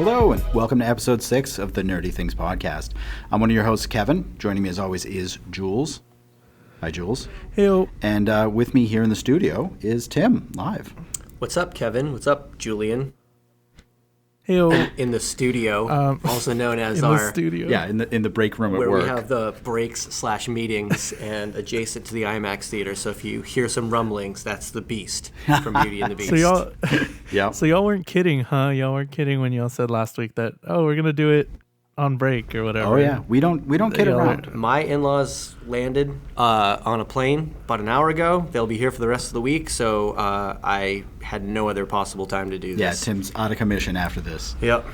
Hello, and welcome to episode 6 of the Nerdy Things podcast. I'm one of your hosts, Kevin. Joining me as always is Jules. Hi, Jules. Hey. And with me here in the studio is Tim, live. What's up, Kevin? What's up, Julian? Hey. In the studio, also known as in our the studio. Yeah, in the break room at where work. we have the breaks/meetings and adjacent to the IMAX theater. So if you hear some rumblings, that's the Beast from Beauty and the Beast. So y'all weren't kidding, huh? Y'all weren't kidding when y'all said last week that we're gonna do it on break or whatever. Oh yeah, we don't kid around. My in-laws landed on a plane about an hour ago. They'll be here for the rest of the week, so I had no other possible time to do this. Yeah, Tim's out of commission after this. Yep.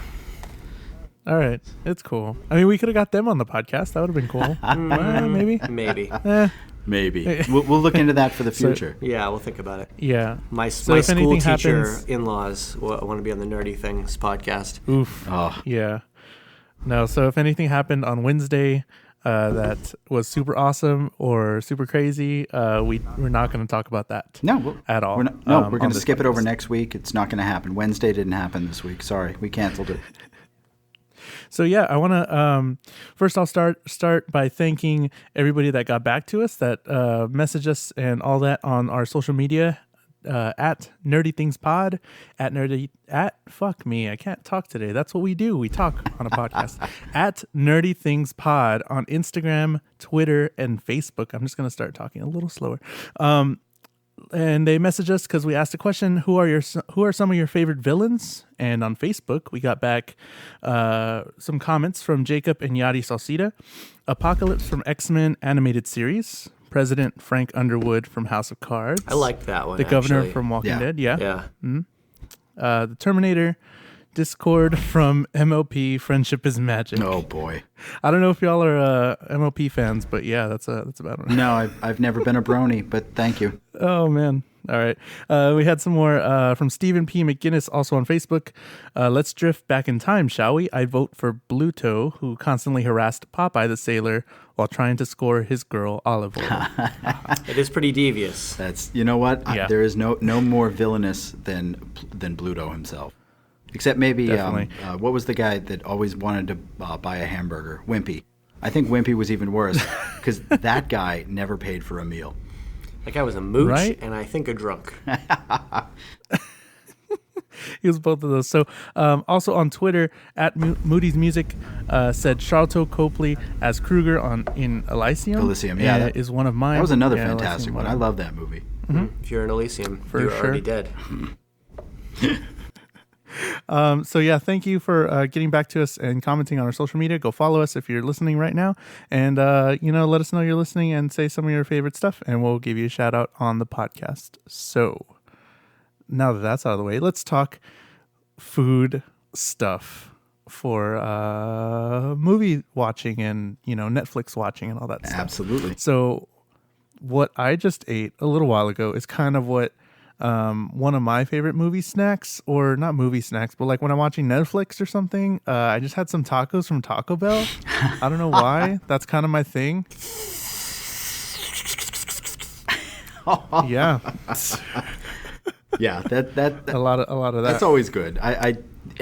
All right, it's cool. I mean, we could have got them on the podcast. That would have been cool. Maybe. Maybe. Maybe. We'll look into that for the future. Yeah, we'll think about it. Yeah. My So if school anything teacher happens- in-laws want to be on the Nerdy Things podcast. Oof. Oh. Yeah. No, so if anything happened on Wednesday that was super awesome or super crazy, we're not going to talk about that at all. We're going to skip it over next week. It's not going to happen. Wednesday didn't happen this week. Sorry, we canceled it. So yeah, I want to first I'll start by thanking everybody that got back to us, that messaged us and all that on our social media. At Nerdy Things Pod, fuck me, I can't talk today. That's what we do. We talk on a podcast. At Nerdy Things Pod on Instagram, Twitter, and Facebook. I'm just gonna start talking a little slower. And they messaged us because we asked a question: Who are some of your favorite villains? And on Facebook, we got back some comments from Jacob and Yadi Salsida. Apocalypse from X-Men animated series. President Frank Underwood from House of Cards. I liked that one. The governor actually. from Walking Dead. Yeah. Yeah. The Terminator. Discord from MLP. Friendship is Magic. Oh boy. I don't know if y'all are MLP fans, but yeah, that's about it. No, I've never been a brony, but thank you. Oh man. All right. We had some more from Stephen P. McGinnis, also on Facebook. Let's drift back in time, shall we? I vote for Bluto, who constantly harassed Popeye the Sailor while trying to score his girl, Olive Oyl. It is pretty devious. That's, you know what? Yeah. There is no more villainous than Bluto himself. Except maybe, what was the guy that always wanted to buy a hamburger? Wimpy. I think Wimpy was even worse because that guy never paid for a meal. That guy was a mooch, Right? and I think a drunk. He was both of those. So also on Twitter, at Moody's Music said Charlton Copley as Kruger in Elysium. Elysium, yeah. Is one of mine. That was another Yeah, fantastic one. I love that movie. If you're in Elysium, For you're sure. already dead. So yeah, thank you for getting back to us and commenting on our social media. Go follow us if you're listening right now, and let us know you're listening and say some of your favorite stuff, and we'll give you a shout out on the podcast. So now that that's out of the way, let's talk food stuff for movie watching and Netflix watching and all that stuff. Absolutely. So what I just ate a little while ago is kind of what one of my favorite movie snacks, or not movie snacks, but like when I'm watching Netflix or something, I just had some tacos from Taco Bell. I don't know why. That's kind of my thing. Yeah. Yeah, that a lot of that. That's always good. I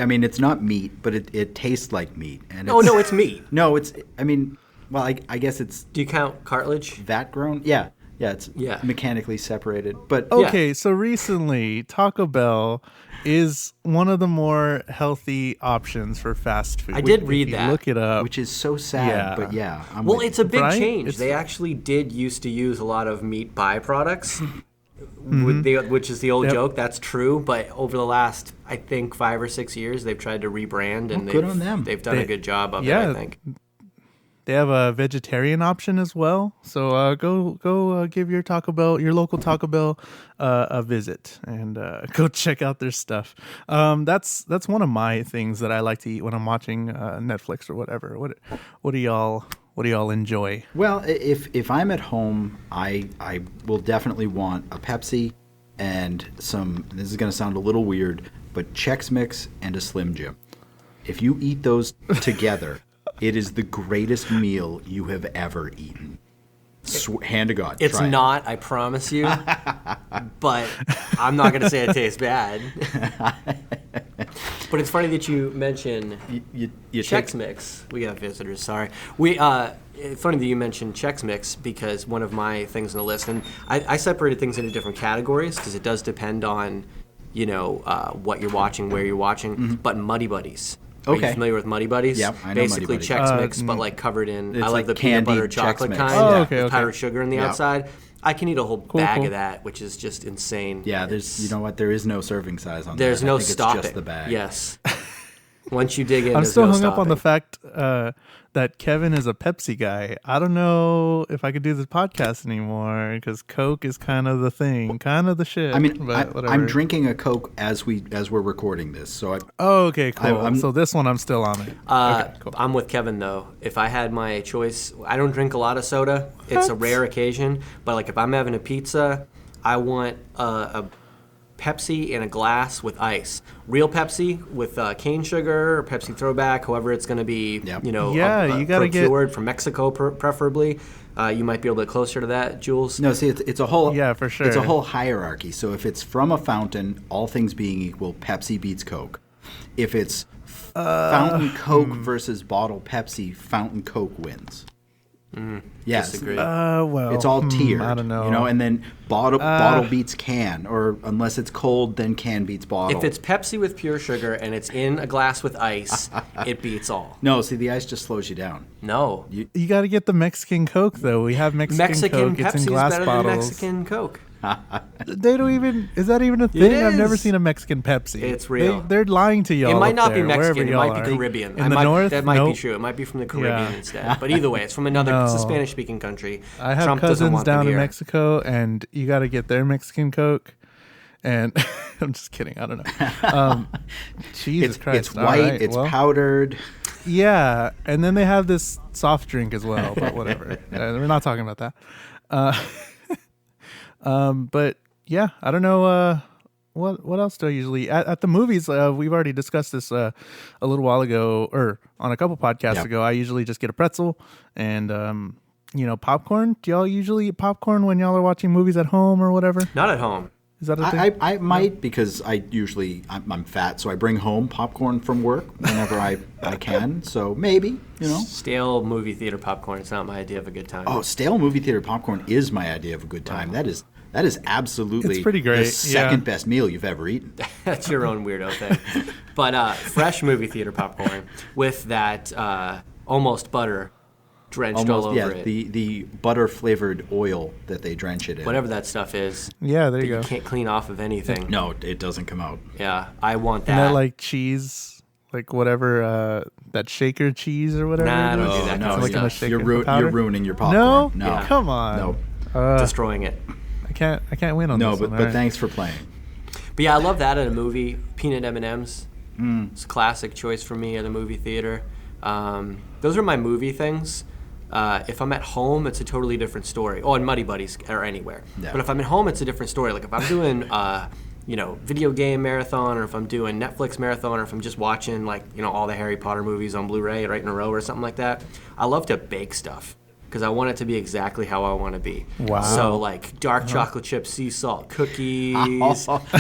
mean, it's not meat, but it tastes like meat. And No, it's meat. No, it's. I mean, well, I guess it's Do you count cartilage? vat grown. Yeah, it's mechanically separated. But Okay, so recently Taco Bell is one of the more healthy options for fast food. I did If read you that. Look it up. which is so sad. Yeah. But yeah, Well, it's a big Right? change. It's- They actually did used to use a lot of meat byproducts, which is the old joke. That's true. But over the last, I think, 5 or 6 years, they've tried to rebrand, and good on them. They've done a good job of it, yeah. I think. They have a vegetarian option as well. So go give your local Taco Bell a visit, and go check out their stuff. That's one of my things that I like to eat when I'm watching Netflix or whatever. What do y'all enjoy? Well, if I'm at home, I will definitely want a Pepsi and some. This is going to sound a little weird, but Chex Mix and a Slim Jim. If you eat those together. It is the greatest meal you have ever eaten. Hand to God. It's not, I promise you. But I'm not going to say it tastes bad. But it's funny that you mention you Chex Mix. We got visitors. Sorry. It's funny that you mentioned Chex Mix because one of my things on the list, and I separated things into different categories because it does depend on, what you're watching, where you're watching. Mm-hmm. But Muddy Buddies. Are you familiar with Muddy Buddies? Yep, I know Basically Muddy Chex Mix, but like covered in. I like the peanut butter chocolate Chex Mix. kind. Oh, with powdered sugar on the outside. I can eat a whole bag of that, which is just insane. Yeah, you know what? There is no serving size on that. There's no I think stopping. It's just the bag. Yes. Once you dig in, I'm still no hung up on the stopping. fact that Kevin is a Pepsi guy. I don't know if I could do this podcast anymore because Coke is kind of the thing, kind of the shit. I mean, but whatever. I'm drinking a Coke as we're recording this, so okay, cool. So this one I'm still on it. Okay, cool. I'm with Kevin though. If I had my choice, I don't drink a lot of soda. It's a rare occasion, but like if I'm having a pizza, I want a Pepsi in a glass with ice. Real Pepsi with cane sugar or Pepsi throwback, however it's going to be, you gotta procured from Mexico preferably. You might be a little bit closer to that, Jules. No, see, it's a whole for sure. It's a whole hierarchy. So if it's from a fountain, all things being equal, Pepsi beats Coke. If it's fountain Coke versus bottle Pepsi, fountain Coke wins. Yes. Disagree. Well, it's all tiered. I don't know. And then bottle beats can, or unless it's cold, then can beats bottle. If it's Pepsi with pure sugar and it's in a glass with ice, it beats all. No, see, the ice just slows you down. No. You got to get the Mexican Coke though. We have Mexican Coke. Pepsi it's in glass is better bottles. than Mexican Coke. They don't even. Is that even a thing? It I've never is. seen a Mexican Pepsi. It's real. They're lying to y'all. It might not up be there, Mexican. It wherever might be y'all are. Caribbean. In the north, that might be nope. true. It might be from the Caribbean Yeah. instead. But either way, it's from another. It's a Spanish-speaking country. I have Trump doesn't cousins want them down in here. Mexico, and you got to get their Mexican Coke. And I'm just kidding. I don't know. Jesus Christ! It's white. All right, it's well, powdered. Yeah, and then they have this soft drink as well. But whatever. We're not talking about that. But yeah, I don't know. What else do I usually at the movies? We've already discussed this a little while ago, or on a couple podcasts ago. I usually just get a pretzel and popcorn. Do y'all usually eat popcorn when y'all are watching movies at home or whatever? Not at home. Is that a thing? I might, because I'm fat, so I bring home popcorn from work whenever I can. So maybe, Stale movie theater popcorn. It's not my idea of a good time. Oh, stale movie theater popcorn is my idea of a good time. That is absolutely It's pretty great, the second best meal you've ever eaten. That's your own weirdo thing. But fresh movie theater popcorn with that almost butter drenched all over it. The butter flavored oil that they drench it in. Whatever that stuff is. Yeah, there that you go. You can't clean off of anything. No, it doesn't come out. Yeah, I want that. And that like cheese, like whatever, that shaker cheese or whatever. Nah, I it don't is. do that no, kind of like in a stuff. shaker You're powder? ruining your No, popcorn. Yeah. Come on. No. Destroying it. I can't win on No, this but one. All right. thanks for playing. But yeah, I love that in a movie. Peanut M&Ms. It's a classic choice for me at a movie theater. Those are my movie things. If I'm at home, it's a totally different story. Oh, and Muddy Buddies or anywhere. Yeah. But if I'm at home, it's a different story. Like if I'm doing, video game marathon, or if I'm doing Netflix marathon, or if I'm just watching all the Harry Potter movies on Blu-ray right in a row or something like that. I love to bake stuff because I want it to be exactly how I want to be. Wow. So like dark chocolate chip sea salt cookies,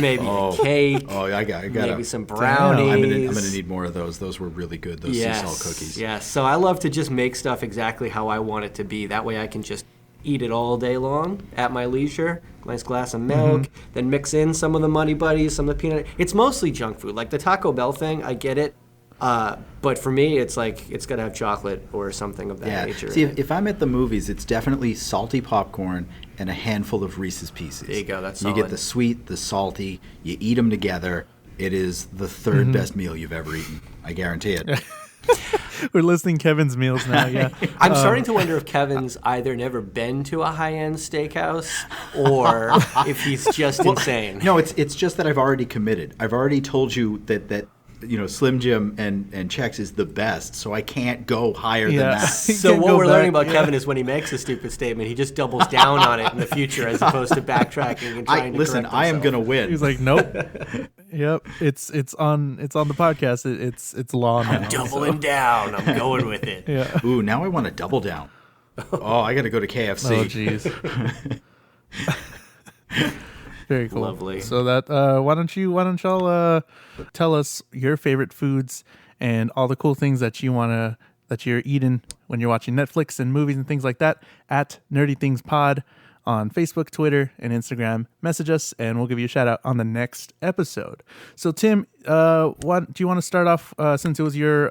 maybe a cake. Oh, I got maybe some brownies. I'm gonna need more of those. Those were really good. Those sea salt cookies. Yes. So I love to just make stuff exactly how I want it to be. That way I can just eat it all day long at my leisure. Nice glass of milk. Then mix in some of the Muddy Buddies, some of the peanut. It's mostly junk food. Like the Taco Bell thing, I get it. But for me, it's like it's got to have chocolate or something of that nature. See, if I'm at the movies, it's definitely salty popcorn and a handful of Reese's Pieces. There you go. That's You solid. get the sweet, the salty. You eat them together. It is the third best meal you've ever eaten. I guarantee it. We're listing Kevin's meals now. Yeah, I'm starting to wonder if Kevin's either never been to a high-end steakhouse or if he's just insane. No, it's just that I've already committed. I've already told you that Slim Jim and Chex is the best, so I can't go higher than that. So Can't what go we're learning back, about Kevin is when he makes a stupid statement, he just doubles down on it in the future as opposed to backtracking and trying to correct I am himself. gonna win. He's like, nope. Yep, it's on the podcast. It's law now. Doubling down. I'm going with it. Yeah. Ooh, now I want to double down. Oh, I got to go to KFC. Oh, jeez. Very cool. Lovely. So that why don't y'all tell us your favorite foods and all the cool things that you're eating when you're watching Netflix and movies and things like that at Nerdy Things Pod on Facebook, Twitter, and Instagram. Message us, and we'll give you a shout out on the next episode. So, Tim, do you want to start off since it was your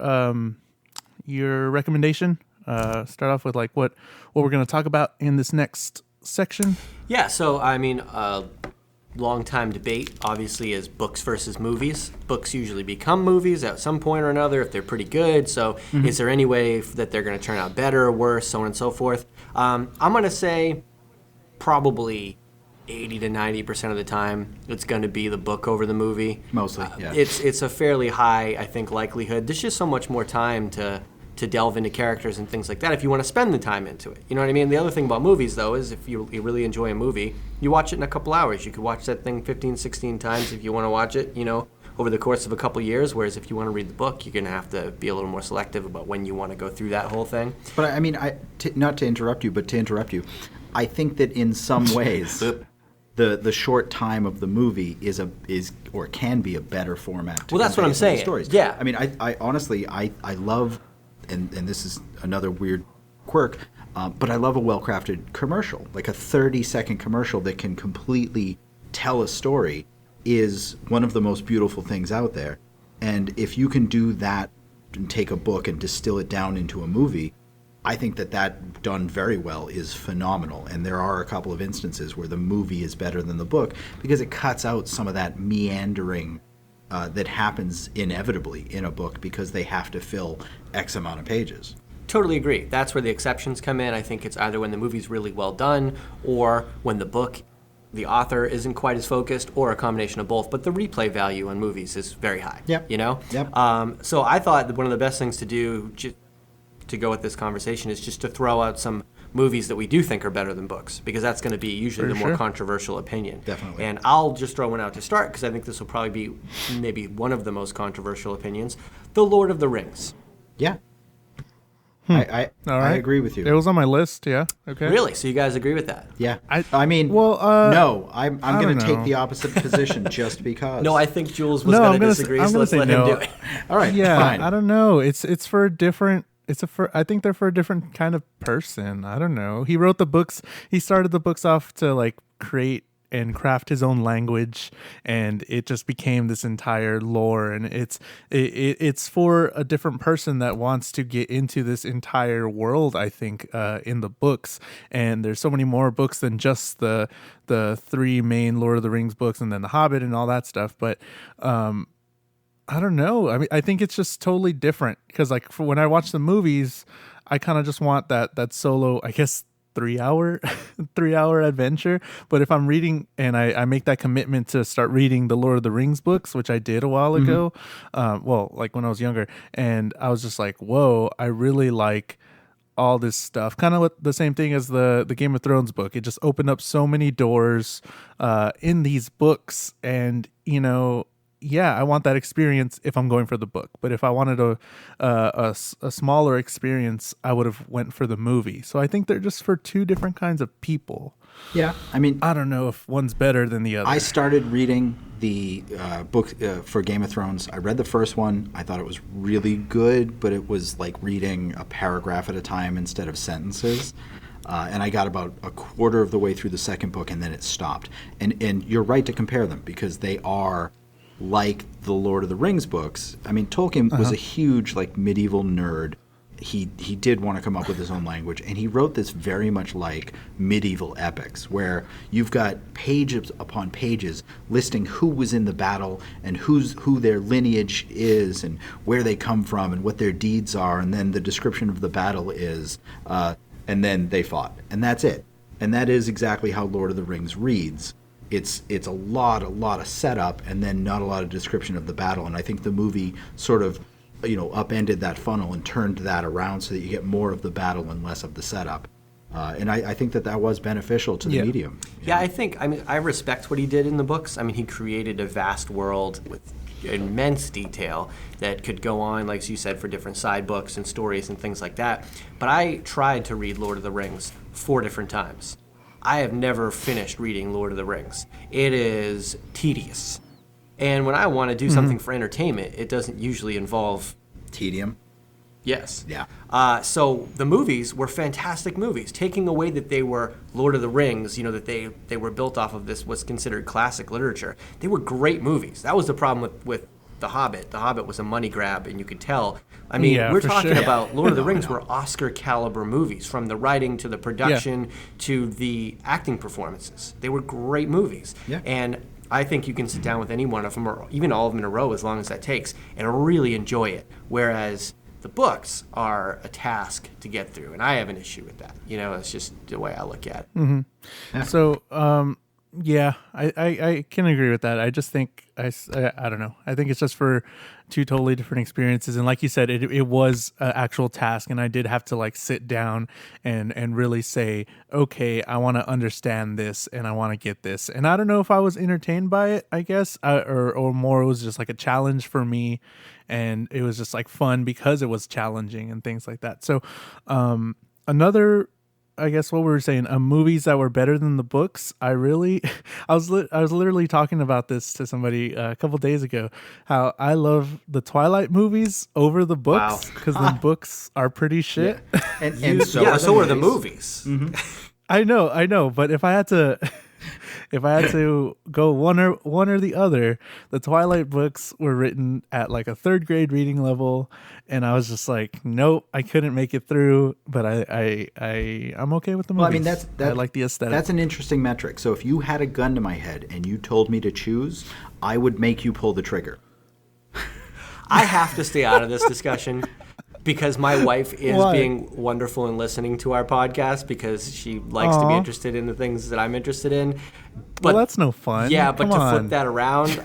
recommendation? Start off with like what we're going to talk about in this next section. Yeah. So, I mean, long time debate obviously is books versus movies. Books usually become movies at some point or another if they're pretty good. So, is there any way that they're going to turn out better or worse, so on and so forth? I'm going to say probably 80 to 90% of the time, it's going to be the book over the movie. Mostly, yeah. It's a fairly high, I think, likelihood. There's just so much more time to delve into characters and things like that if you want to spend the time into it. You know what I mean? The other thing about movies, though, is if you really enjoy a movie, you watch it in a couple hours. You could watch that thing 15, 16 times if you want to watch it, over the course of a couple years, whereas if you want to read the book, you're going to have to be a little more selective about when you want to go through that whole thing. But I mean, not to interrupt you, but to interrupt you, I think that in some ways, the short time of the movie is or can be a better format. Well, that's what I'm saying. Stories. Yeah. I mean, I honestly love, and this is another weird quirk, but I love a well-crafted commercial, like a 30-second commercial that can completely tell a story is one of the most beautiful things out there. And if you can do that and take a book and distill it down into a movie, I think that done very well is phenomenal. And there are a couple of instances where the movie is better than the book because it cuts out some of that meandering that happens inevitably in a book because they have to fill X amount of pages. Totally agree. That's where the exceptions come in. I think it's either when the movie's really well done or when the book, the author isn't quite as focused, or a combination of both. But the replay value on movies is very high. Yep. Yep. So I thought that one of the best things to do to go with this conversation is just to throw out some movies that we do think are better than books, because that's going to be usually the more controversial opinion. Definitely. And I'll just throw one out to start because I think this will probably be maybe one of the most controversial opinions. The Lord of the Rings. Yeah. All I right. agree with you. It was on my list. Yeah. Okay. Really? So you guys agree with that? Yeah. I mean, no, I'm going to take the opposite position just because. No, I think Jules was going to disagree, so let's let him do it. All right. Yeah. Fine. I don't know. It's for a different. I think they're for a different kind of person. I don't know. He wrote the books. He started the books off to like create and craft his own language, and it just became this entire lore. And it's for a different person that wants to get into this entire world, I think, in the books. And there's so many more books than just the three main Lord of the Rings books, and then The Hobbit and all that stuff. But I don't know. I mean, I think it's just totally different because, like, for when I watch the movies, I kind of just want that solo, I guess, 3-hour adventure. But if I'm reading and I make that commitment to start reading the Lord of the Rings books, which I did a while ago, like when I was younger, and I was just like, whoa, I really like all this stuff. Kind of the same thing as the Game of Thrones book. It just opened up so many doors in these books, and yeah, I want that experience if I'm going for the book. But if I wanted a smaller experience, I would have went for the movie. So I think they're just for two different kinds of people. Yeah, I mean, I don't know if one's better than the other. I started reading the book for Game of Thrones. I read the first one. I thought it was really good, but it was like reading a paragraph at a time instead of sentences. And I got about a quarter of the way through the second book, and then it stopped. And you're right to compare them because they are like the Lord of the Rings books. I mean, Tolkien was a huge like medieval nerd. He did want to come up with his own language, and he wrote this very much like medieval epics, where you've got pages upon pages listing who was in the battle and who their lineage is and where they come from and what their deeds are, and then the description of the battle is, and then they fought, and that's it. And that is exactly how Lord of the Rings reads. It's a lot of setup and then not a lot of description of the battle. And I think the movie sort of, upended that funnel and turned that around so that you get more of the battle and less of the setup. And I think that was beneficial to the medium. Yeah, I respect what he did in the books. I mean, he created a vast world with immense detail that could go on, like you said, for different side books and stories and things like that. But I tried to read Lord of the Rings 4 different times. I have never finished reading Lord of the Rings. It is tedious. And when I want to do something for entertainment, it doesn't usually involve Tedium. Yes. Yeah. So the movies were fantastic movies, taking away that they were Lord of the Rings, that they were built off of this what's considered classic literature. They were great movies. That was the problem with The Hobbit. The Hobbit was a money grab, and you could tell. I mean, we're talking about Lord of the Rings were Oscar caliber movies, from the writing to the production to the acting performances. They were great movies. Yeah. And I think you can sit down with any one of them, or even all of them in a row, as long as that takes, and really enjoy it. Whereas the books are a task to get through, and I have an issue with that. It's just the way I look at it. Yeah. So, I can agree with that. I just think, I don't know. I think it's just for two totally different experiences. And like you said, it was an actual task, and I did have to sit down and really say, okay, I want to understand this and I want to get this. And I don't know if I was entertained by it, I guess, or more it was just a challenge for me. And it was just fun because it was challenging and things like that. So, another, I guess what we were saying, movies that were better than the books. I was literally talking about this to somebody a couple days ago, how I love the Twilight movies over the books because the books are pretty shit. Yeah. So are the movies. Mm-hmm. I know, but if I had to go one or the other, the Twilight books were written at a third grade reading level, and I was just nope, I couldn't make it through. But I'm okay with the movies. Well, I mean, that's I like the aesthetic. That's an interesting metric. So if you had a gun to my head and you told me to choose, I would make you pull the trigger. I have to stay out of this discussion because my wife is being wonderful and listening to our podcast because she likes to be interested in the things that I'm interested in. But that's no fun. Yeah, but Come on. flip that around,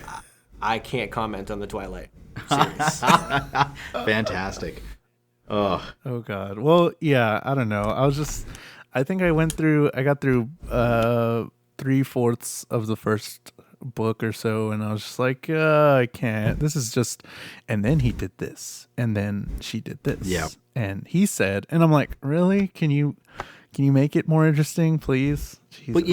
I can't comment on the Twilight series. Fantastic. Oh God. Well, yeah, I don't know. I think I got through 3/4 of the first book or so, and I was just I can't. This is just, and then he did this, and then she did this. Yeah. And he said, and I'm really? Can you make it more interesting, please? Jesus. But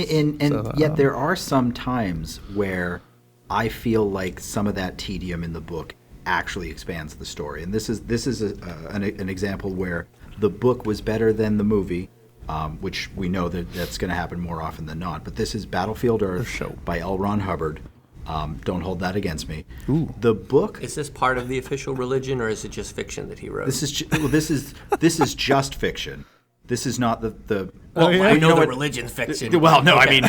yet there are some times where I feel like some of that tedium in the book actually expands the story, and this is an example where the book was better than the movie, which we know that's going to happen more often than not. But this is Battlefield Earth by L. Ron Hubbard. Don't hold that against me. Ooh. The book. Is this part of the official religion, or is it just fiction that he wrote? This is just fiction. This is not the. Well, yeah? I know the religion's fiction. Well, no, Okay. I mean,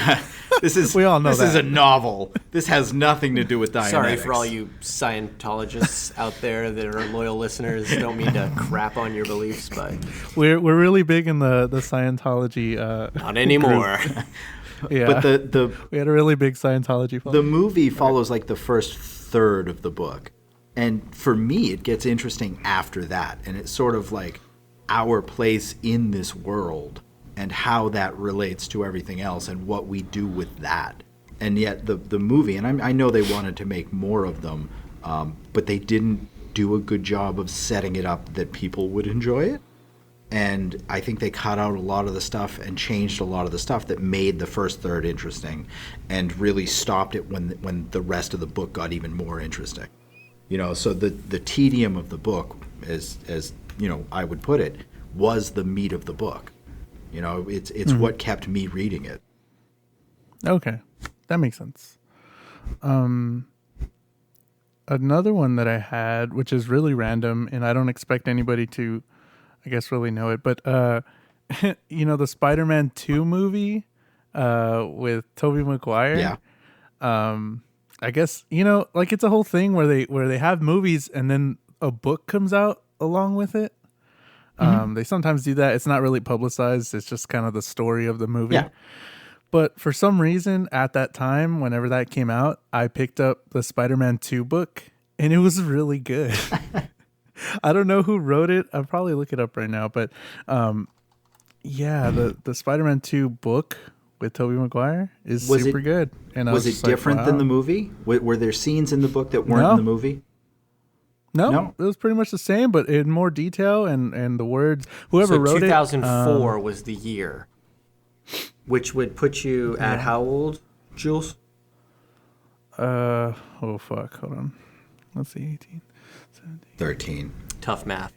this is. We all know this that. is a novel. This has nothing to do with Dianetics. Sorry for all you Scientologists out there that are loyal listeners. Don't mean to crap on your beliefs, but we're really big in the Scientology. not anymore. Yeah, but we had a really big Scientology following. the movie follows the first third of the book, and for me, it gets interesting after that, and it's sort of our place in this world and how that relates to everything else and what we do with that. And yet the movie, and I know they wanted to make more of them, but they didn't do a good job of setting it up that people would enjoy it. And I think they cut out a lot of the stuff and changed a lot of the stuff that made the first third interesting and really stopped it when the rest of the book got even more interesting. So the tedium of the book, as I would put it, was the meat of the book. It's what kept me reading it. Okay, that makes sense. Another one that I had, which is really random, and I don't expect anybody to, I guess, really know it, but the Spider-Man 2 movie with Tobey Maguire. Yeah. I guess it's a whole thing where they have movies and then a book comes out along with it. They sometimes do that. It's not really publicized. It's just kind of the story of the movie. Yeah. But for some reason, at that time, whenever that came out, I picked up the Spider-Man 2 book, and it was really good. I don't know who wrote it. I'll probably look it up right now. But the Spider-Man 2 book with Tobey Maguire is super good. And was it different than the movie? Were there scenes in the book that weren't in the movie? No, it was pretty much the same, but in more detail and the words. Whoever wrote 2004 was the year. which would put you at how old, Jules? Oh fuck, hold on. Let's see, 18, 17. 13. Tough math.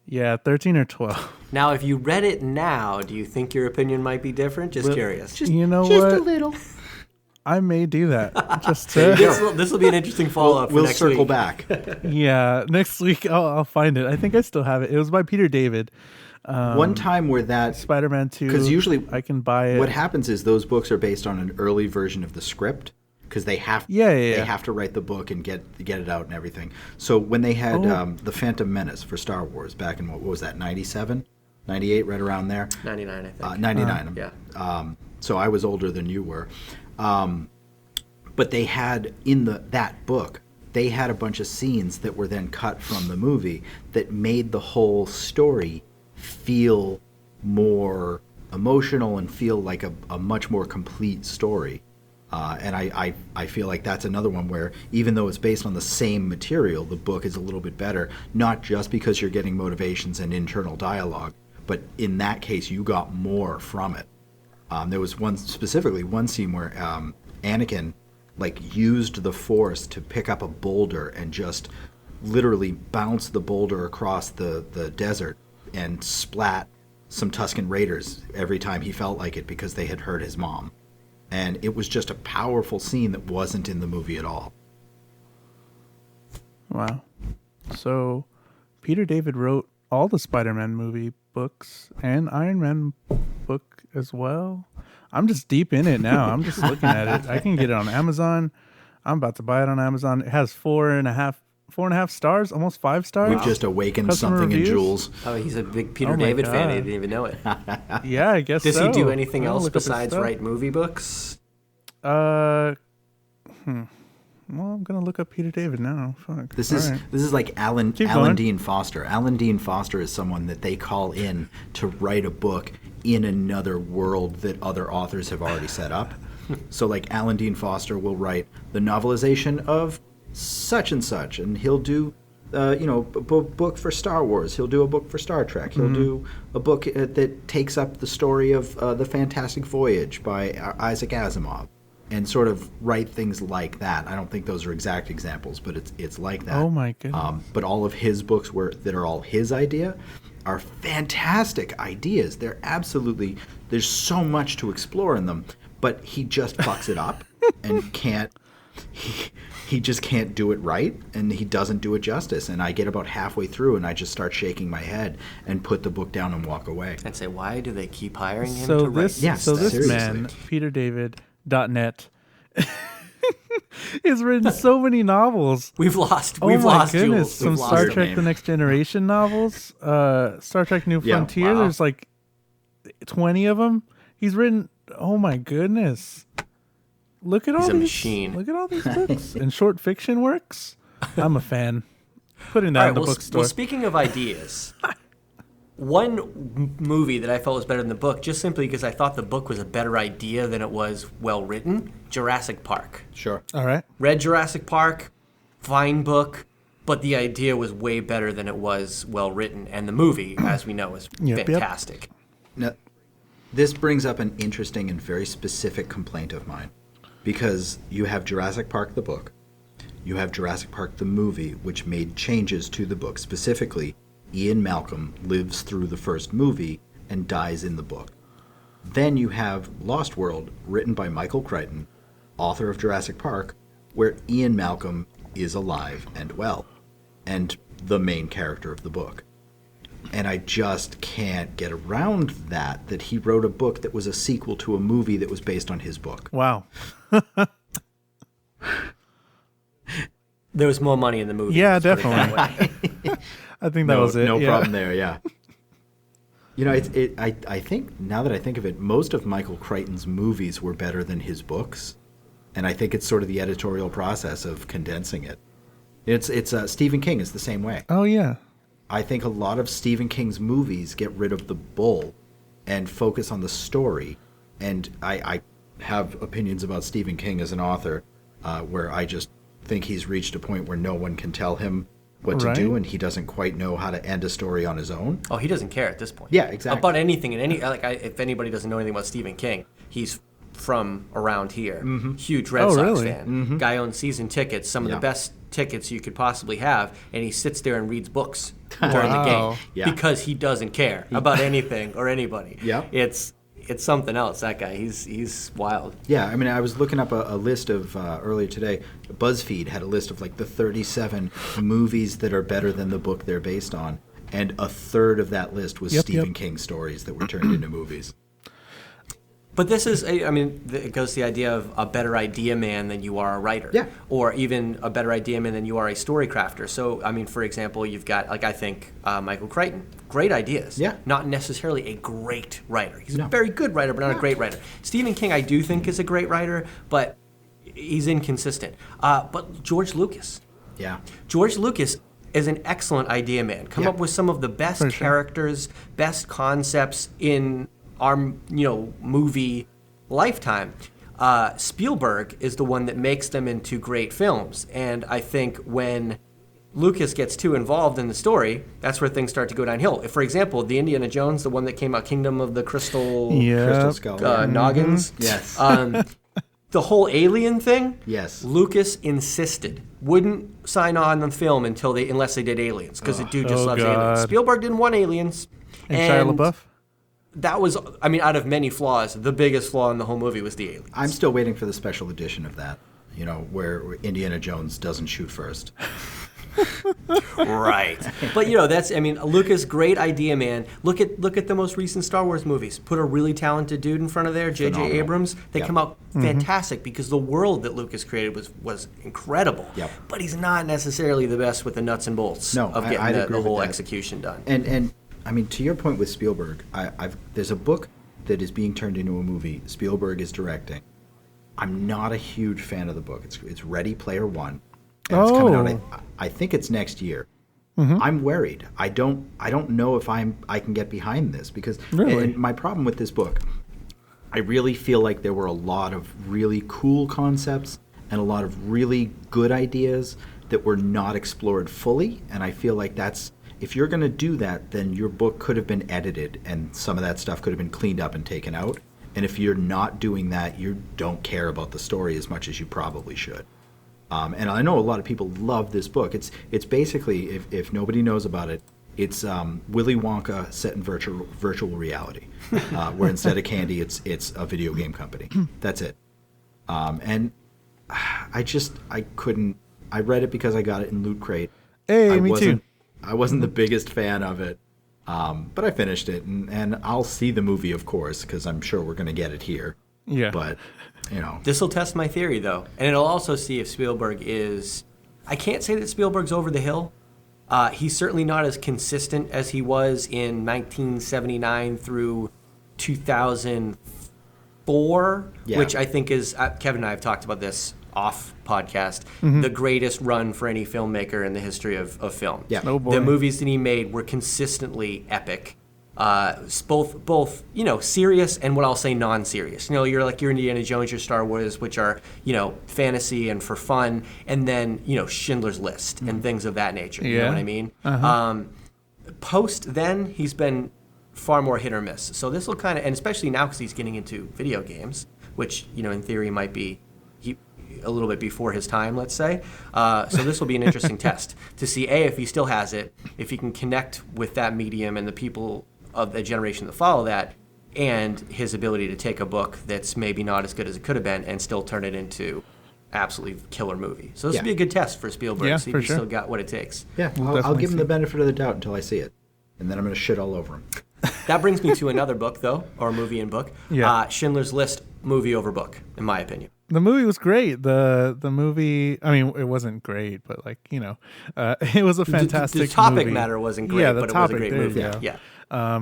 Yeah, 13 or 12. Now, if you read it now, do you think your opinion might be different? Just curious. You know just what? a little. I may do that. Just to, This will be an interesting follow-up We'll for next circle week. back. yeah, next week I'll find it. I think I still have it. It was by Peter David. One time where that Spider-Man 2. because usually I can buy it. what happens is those books are based on an early version of the script because they have Yeah. they have to write the book and get it out and everything. So when they had the Phantom Menace for Star Wars back in what was that 97, 98, right around there. 99, I think. 99. Yeah. So I was older than you were. But they had in that book, they had a bunch of scenes that were then cut from the movie that made the whole story feel more emotional and feel like a much more complete story. And I feel like that's another one where even though it's based on the same material, the book is a little bit better, not just because you're getting motivations and internal dialogue, but in that case, you got more from it. There was one scene where Anakin used the Force to pick up a boulder and just literally bounce the boulder across the desert and splat some Tusken Raiders every time he felt like it because they had hurt his mom. And it was just a powerful scene that wasn't in the movie at all. Wow. So Peter David wrote all the Spider-Man movie books and Iron Man book as well. I'm just deep in it now. I'm just looking at it. I can get it on Amazon. I'm about to buy it on Amazon. It has 4.5 stars, almost 5 stars. We've just awakened Customer something reviews? in Jules. Oh, he's a big Peter Oh my David fan. He God. didn't even know it. Yeah, I guess Does so. he do anything I'll else look up his besides stuff. write movie books? Well, I'm gonna look up Peter David now. Fuck. This All is right. this is like Alan going. Dean Foster. Alan Dean Foster is someone that they call in to write a book in another world that other authors have already set up. So like Alan Dean Foster will write the novelization of such and such, and he'll do book for Star Wars. He'll do a book for Star Trek. He'll do a book that takes up the story of The Fantastic Voyage by Isaac Asimov, and sort of write things like that. I don't think those are exact examples, but it's like that. Oh my goodness. But all of his books that are all his idea are fantastic ideas. They're absolutely, there's so much to explore in them, but he just fucks it up and can't. He just can't do it right, and he doesn't do it justice. And I get about halfway through, and I just start shaking my head and put the book down and walk away. And say, why do they keep hiring him So to write this, Yes, so this seriously. man, PeterDavid.net, has written so many novels. We've lost Oh my Jules. goodness! Some We've lost Star him. Trek: The Next Generation novels, Star Trek: New Yeah, Frontier. wow. There's like 20 of them. He's written. Oh my goodness! Look at all He's a these. machine. Look at all these books and short fiction works. I'm a fan. Putting that All right, in the well, bookstore. well, speaking of ideas, one movie that I felt was better than the book, just simply because I thought the book was a better idea than it was well written, Jurassic Park. Sure. all right. Read Jurassic Park, fine book, but the idea was way better than it was well written, and the movie, as we know, is Yep, yep. fantastic. Now, this brings up an interesting and very specific complaint of mine, because you have Jurassic Park the book, you have Jurassic Park the movie, which made changes to the book. Specifically, Ian Malcolm lives through the first movie and dies in the book. Then you have Lost World, written by Michael Crichton, author of Jurassic Park, where Ian Malcolm is alive and well, and the main character of the book. And I just can't get around that he wrote a book that was a sequel to a movie that was based on his book. Wow. There was more money in the movie. Yeah, let's put it that definitely. way. I think that was it. No yeah. problem there, yeah. You know, I think, now that I think of it, most of Michael Crichton's movies were better than his books. And I think it's sort of the editorial process of condensing it. It's Stephen King is the same way. Oh yeah. I think a lot of Stephen King's movies get rid of the bull and focus on the story. And I have opinions about Stephen King as an author where I just think he's reached a point where no one can tell him what to Right. do, and he doesn't quite know how to end a story on his own. Oh, he doesn't care at this point. Yeah, exactly. About anything and if anybody doesn't know anything about Stephen King, he's from around here. Huge Red Oh, Sox really? fan. Guy owns season tickets, some of Yeah. the best tickets you could possibly have, and he sits there and reads books during the Wow. game Yeah. because he doesn't care about anything or anybody. Yep. It's something else. That guy, he's wild. Yeah, I mean, I was looking up a list of, earlier today, BuzzFeed had a list of like the 37 movies that are better than the book they're based on, and a third of that list was Yep, Stephen yep. King stories that were turned into movies. But this is, it goes to the idea of a better idea man than you are a writer. Yeah. Or even a better idea man than you are a story crafter. So, I mean, for example, you've got, like, I think Michael Crichton. Great ideas. Yeah. Not necessarily a great writer. He's No. a very good writer, but not a great writer. Stephen King, I do think, is a great writer, but he's inconsistent. But George Lucas. Yeah. George Lucas is an excellent idea man. Come Yeah. up with some of the best For sure. characters, best concepts in our movie lifetime. Spielberg is the one that makes them into great films, and I think when Lucas gets too involved in the story, that's where things start to go downhill. If, for example, the Indiana Jones, the one that came out, Kingdom of the Crystal Yeah. Crystal Skull. Noggins, Yes. the whole alien thing, Yes. Lucas insisted wouldn't sign on the film unless they did aliens, because the dude just Oh, loves God. aliens. Spielberg didn't want aliens, And Shia LaBeouf? that was, I mean, out of many flaws, the biggest flaw in the whole movie was the aliens. I'm still waiting for the special edition of that, where Indiana Jones doesn't shoot first. Right. But that's, I mean, Lucas, great idea man. Look at the most recent Star Wars movies. Put a really talented dude in front of there, J.J. Phenomenal. Abrams. They Yep. come out fantastic because the world that Lucas created was incredible. Yep. But he's not necessarily the best with the nuts and bolts No, of I'd getting agree the with whole that. execution done. And I mean, to your point with Spielberg, there's a book that is being turned into a movie. Spielberg is directing. I'm not a huge fan of the book. It's Ready Player One. And it's coming out. I think it's next year. I'm worried. I don't know if I can get behind this because Really? and my problem with this book, I really feel like there were a lot of really cool concepts and a lot of really good ideas that were not explored fully, and I feel like if you're going to do that, then your book could have been edited and some of that stuff could have been cleaned up and taken out. And if you're not doing that, you don't care about the story as much as you probably should. And I know a lot of people love this book. It's basically, if nobody knows about it, it's Willy Wonka set in virtual reality, where instead of candy, it's a video game company. That's it. And I couldn't. I read it because I got it in Loot Crate. Hey, me too. I wasn't the biggest fan of it, but I finished it, and I'll see the movie, of course, because I'm sure we're going to get it here. Yeah. But This will test my theory, though, and it'll also see if Spielberg is. I can't say that Spielberg's over the hill. He's certainly not as consistent as he was in 1979 through 2004, Yeah. which I think is Kevin and I have talked about this off podcast. The greatest run for any filmmaker in the history of film. Yeah. Oh, boy. The movies that he made were consistently epic. Both serious and what I'll say non-serious. You're like your Indiana Jones, your Star Wars, which are fantasy and for fun, and then Schindler's List and things of that nature. You know Yeah. what I mean? Uh-huh. Post then he's been far more hit or miss. So this will kind of, and especially now because he's getting into video games, which in theory might be a little bit before his time, let's say. So this will be an interesting test to see if he still has it, if he can connect with that medium and the people of the generation that follow that, and his ability to take a book that's maybe not as good as it could have been and still turn it into absolutely killer movie. So this Yeah. will be a good test for Spielberg. Yeah, See for if he's sure. still got what it takes. yeah, We'll I'll definitely give him see. the benefit of the doubt until I see it, and then I'm going to shit all over him. That brings me to another book, though, or movie and book. Yeah. Schindler's List, movie over book, in my opinion. The movie was great. The movie, I mean, it wasn't great, but it was a fantastic The topic movie. matter wasn't great, Yeah, the but it was a topic, great there you movie. go. Yeah.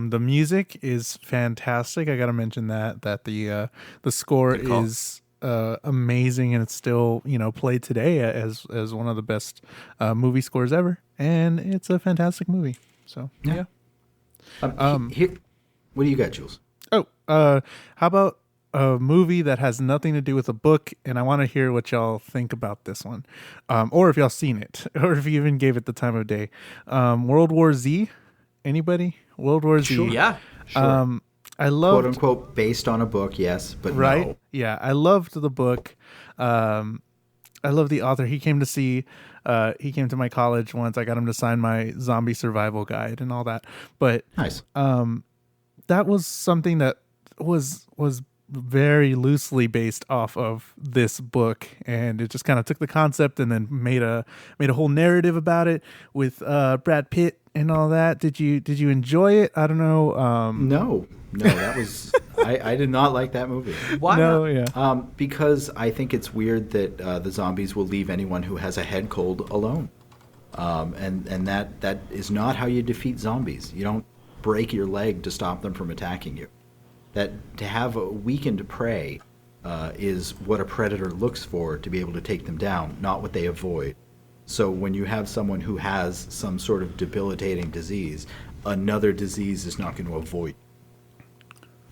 The music is fantastic. I got to mention that the score Good call. is amazing, and it's still played today as one of the best movie scores ever, and it's a fantastic movie. So yeah. Here, what do you got, Jules? Oh, how about a movie that has nothing to do with a book, and I want to hear what y'all think about this one, or if y'all seen it, or if you even gave it the time of day. World War Z. Anybody? World War Z. Sure. Yeah. Sure. I love Quote unquote based on a book, yes, but right? no. Yeah, I loved the book. I love the author. He came to my college once. I got him to sign my zombie survival guide and all that. But Nice. that was something that was very loosely based off of this book, and it just kind of took the concept and then made a whole narrative about it with Brad Pitt and all that. Did you enjoy it? I don't know. No, that was I did not like that movie. Why no, not? yeah. Because I think it's weird that the zombies will leave anyone who has a head cold alone, and that is not how you defeat zombies. You don't break your leg to stop them from attacking you. That to have a weakened prey is what a predator looks for to be able to take them down, not what they avoid. So when you have someone who has some sort of debilitating disease, another disease is not going to avoid.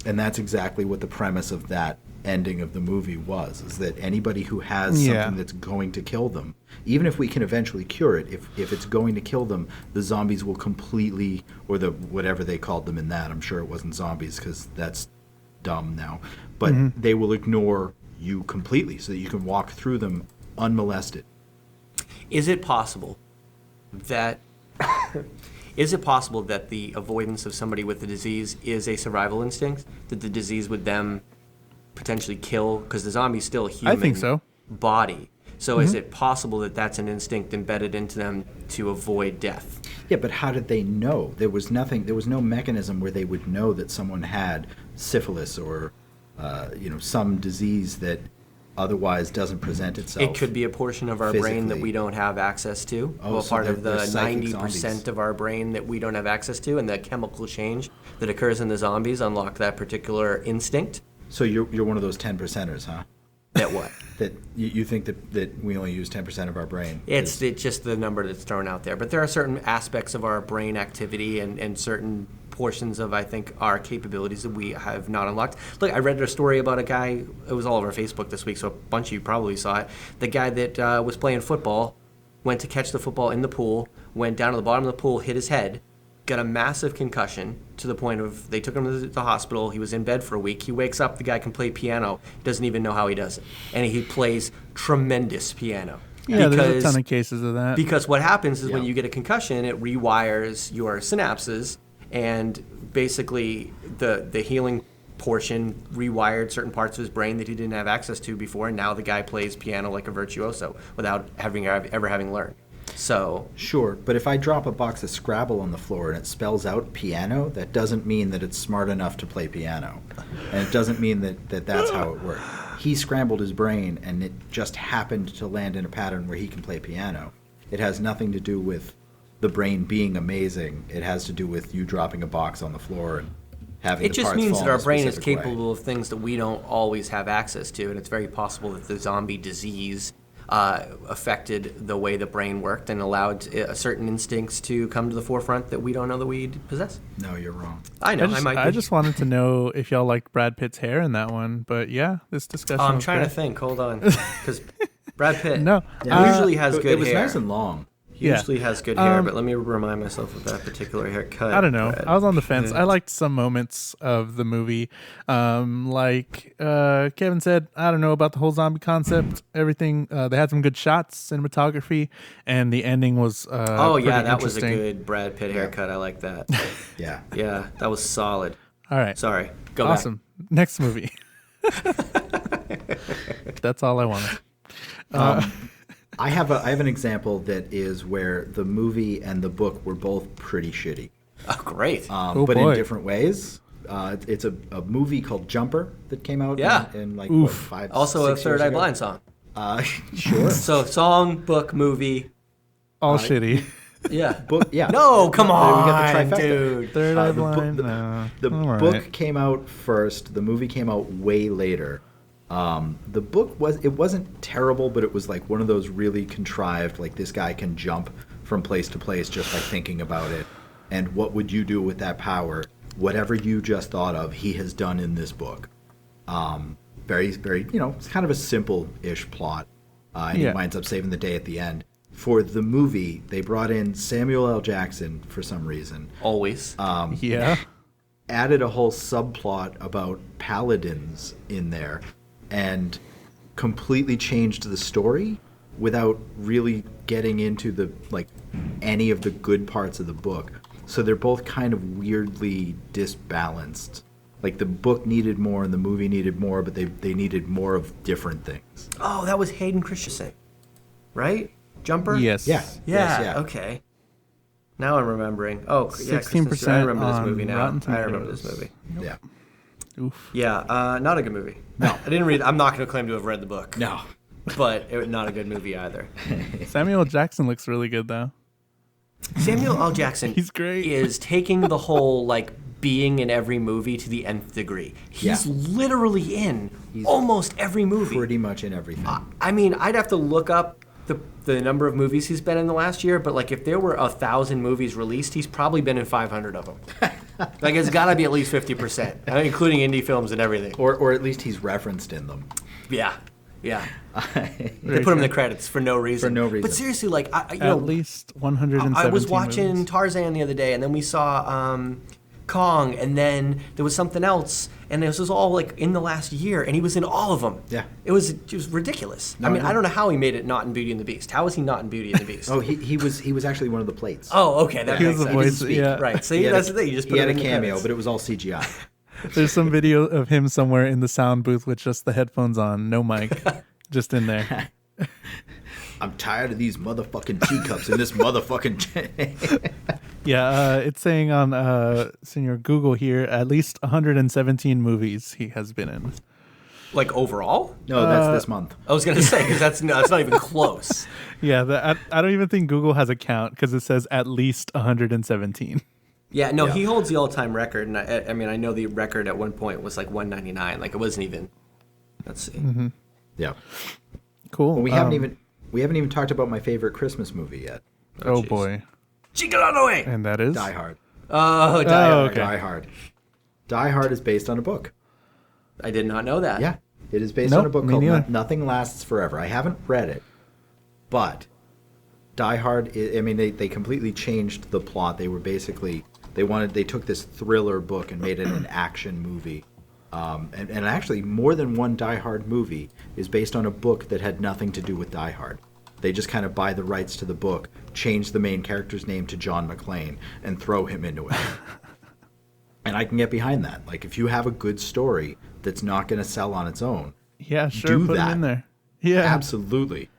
And that's exactly what the premise of that ending of the movie was, is that anybody who has something that's going to kill them, even if we can eventually cure it, if it's going to kill them, the zombies will completely, or the whatever they called them in that, I'm sure it wasn't zombies because that's dumb now, but they will ignore you completely so that you can walk through them unmolested. Is it possible that the avoidance of somebody with the disease is a survival instinct? That the disease would them potentially kill, because the zombie's still a human I think so. body. So is it possible that that's an instinct embedded into them to avoid death? Yeah, but how did they know? There was no mechanism where they would know that someone had syphilis or some disease that otherwise doesn't present itself. It could be a portion of our brain that we don't have access to. Oh, well, so part of they're the psychic 90% zombies. of our brain that we don't have access to, and the chemical change that occurs in the zombies unlock that particular instinct. So you're one of those 10%ers, huh? That what? That you think that we only use 10% of our brain? It's just the number that's thrown out there. But there are certain aspects of our brain activity and certain portions of, I think, our capabilities that we have not unlocked. Look, I read a story about a guy, it was all over Facebook this week, so a bunch of you probably saw it. The guy that was playing football, went to catch the football in the pool, went down to the bottom of the pool, hit his head, got a massive concussion to the point of they took him to the hospital. He was in bed for a week. He wakes up, the guy can play piano, doesn't even know how he does it. And he plays tremendous piano. Yeah, there's a ton of cases of that. Because what happens is when you get a concussion, it rewires your synapses, and basically the healing portion rewired certain parts of his brain that he didn't have access to before, and now the guy plays piano like a virtuoso without ever having learned. So Sure, but if I drop a box of Scrabble on the floor and it spells out piano, that doesn't mean that it's smart enough to play piano. And it doesn't mean that that's how it worked. He scrambled his brain, and it just happened to land in a pattern where he can play piano. It has nothing to do with the brain being amazing. It has to do with you dropping a box on the floor and having it the just parts means fall that our in a brain is specific way. capable of things that we don't always have access to, and it's very possible that the zombie disease affected the way the brain worked and allowed certain instincts to come to the forefront that we don't know that we possess. No, you're wrong. I know. I just wanted to know if y'all liked Brad Pitt's hair in that one, but yeah, this discussion. I'm was trying great. to think. Hold on, because Brad Pitt No, usually has good It was hair. nice and long. He Yeah. usually has good hair, but let me remind myself of that particular haircut. I don't know. Brad I was on the fence. Pitt. I liked some moments of the movie. Like Kevin said, I don't know about the whole zombie concept. Everything. They had some good shots, cinematography, and the ending was Oh yeah, pretty that was a interesting. good Brad Pitt haircut. I like that. Yeah. Yeah, that was solid. All right. Sorry, go Awesome. Next movie. That's all I wanted. I have an example that is where the movie and the book were both pretty shitty, back. Oh, great. Oh, but boy. in different ways. It's a movie called Jumper that came out Yeah. in like Oof. what, 5, Also, a 6 Third years Eye ago? Blind song. Sure. So, song, book, movie. All shitty. Yeah. Book, yeah. No, come We on, got the trifecta. dude. Third Eye the book- Blind. the- No. The All book right. came out first. The movie came out way later. The book wasn't terrible, but it was like one of those really contrived, like this guy can jump from place to place just by thinking about it. And what would you do with that power? Whatever you just thought of, he has done in this book. Very, very, it's kind of a simple-ish plot. And he Yeah. winds up saving the day at the end. For the movie, they brought in Samuel L. Jackson for some reason. Always. Yeah. Added a whole subplot about paladins in there and completely changed the story without really getting into the any of the good parts of the book. So they're both kind of weirdly disbalanced. Like the book needed more and the movie needed more, but they needed more of different things. Oh, that was Hayden Christensen, right? Jumper? Yes. Yeah. Yeah, Yes, yeah. Okay. Now I'm remembering. Oh, yeah, 16% Christensen. I remember this on movie now. Rotten I remember Tomatoes. this movie. Yeah. Oof. Yeah, not a good movie. No. I didn't read. I'm not going to claim to have read the book. No. But not a good movie either. Samuel L. Jackson looks really good though. Samuel L. Jackson He's great. is taking the whole being in every movie to the nth degree. He's literally in almost every movie. Pretty much in everything. I mean, I'd have to look up the number of movies he's been in the last year, but if there were 1,000 movies released, he's probably been in 500 of them. It's got to be at least 50%, including indie films and everything. Or at least he's referenced in them. Yeah. They put him in the credits for no reason. For no reason. But seriously, At least 117 I was watching movies. Tarzan the other day, and then we saw Kong, and then there was something else, and this was all in the last year, and he was in all of them. Yeah. It was ridiculous. I don't know how he made it not in Beauty and the Beast. How was he not in Beauty and the Beast? Oh, he was actually one of the plates. Oh, okay, that He makes was the sense. voice, speak. yeah. Right, so He had that's a- the thing. You just put he had him a in the cameo, credits. but it was all CGI. There's some video of him somewhere in the sound booth with just the headphones on, no mic, just in there. I'm tired of these motherfucking teacups in this motherfucking. Yeah, it's saying on Senior Google here, at least 117 movies he has been in. Overall? No, that's this month. I was gonna say because that's not even close. Yeah, I don't even think Google has a count because it says at least 117. Yeah, no, he holds the all-time record, and I know the record at one point was 199. It wasn't even. Let's see. Mm-hmm. Yeah. Cool. We haven't even talked about my favorite Christmas movie yet. Oh jeez. boy, Chickalanoe! and that is Die Hard. Oh, Die Hard. okay. Die Hard. Die Hard is based on a book. I did not know that. Yeah, it is based Nope, on a book me called neither. Nothing Lasts Forever. I haven't read it, but Die Hard. They completely changed the plot. They were basically they took this thriller book and made it an action movie. And actually, more than one Die Hard movie is based on a book that had nothing to do with Die Hard. They just kind of buy the rights to the book, change the main character's name to John McClane, and throw him into it. And I can get behind that. If you have a good story that's not going to sell on its own, yeah, sure, do put that. him in there. Yeah, absolutely.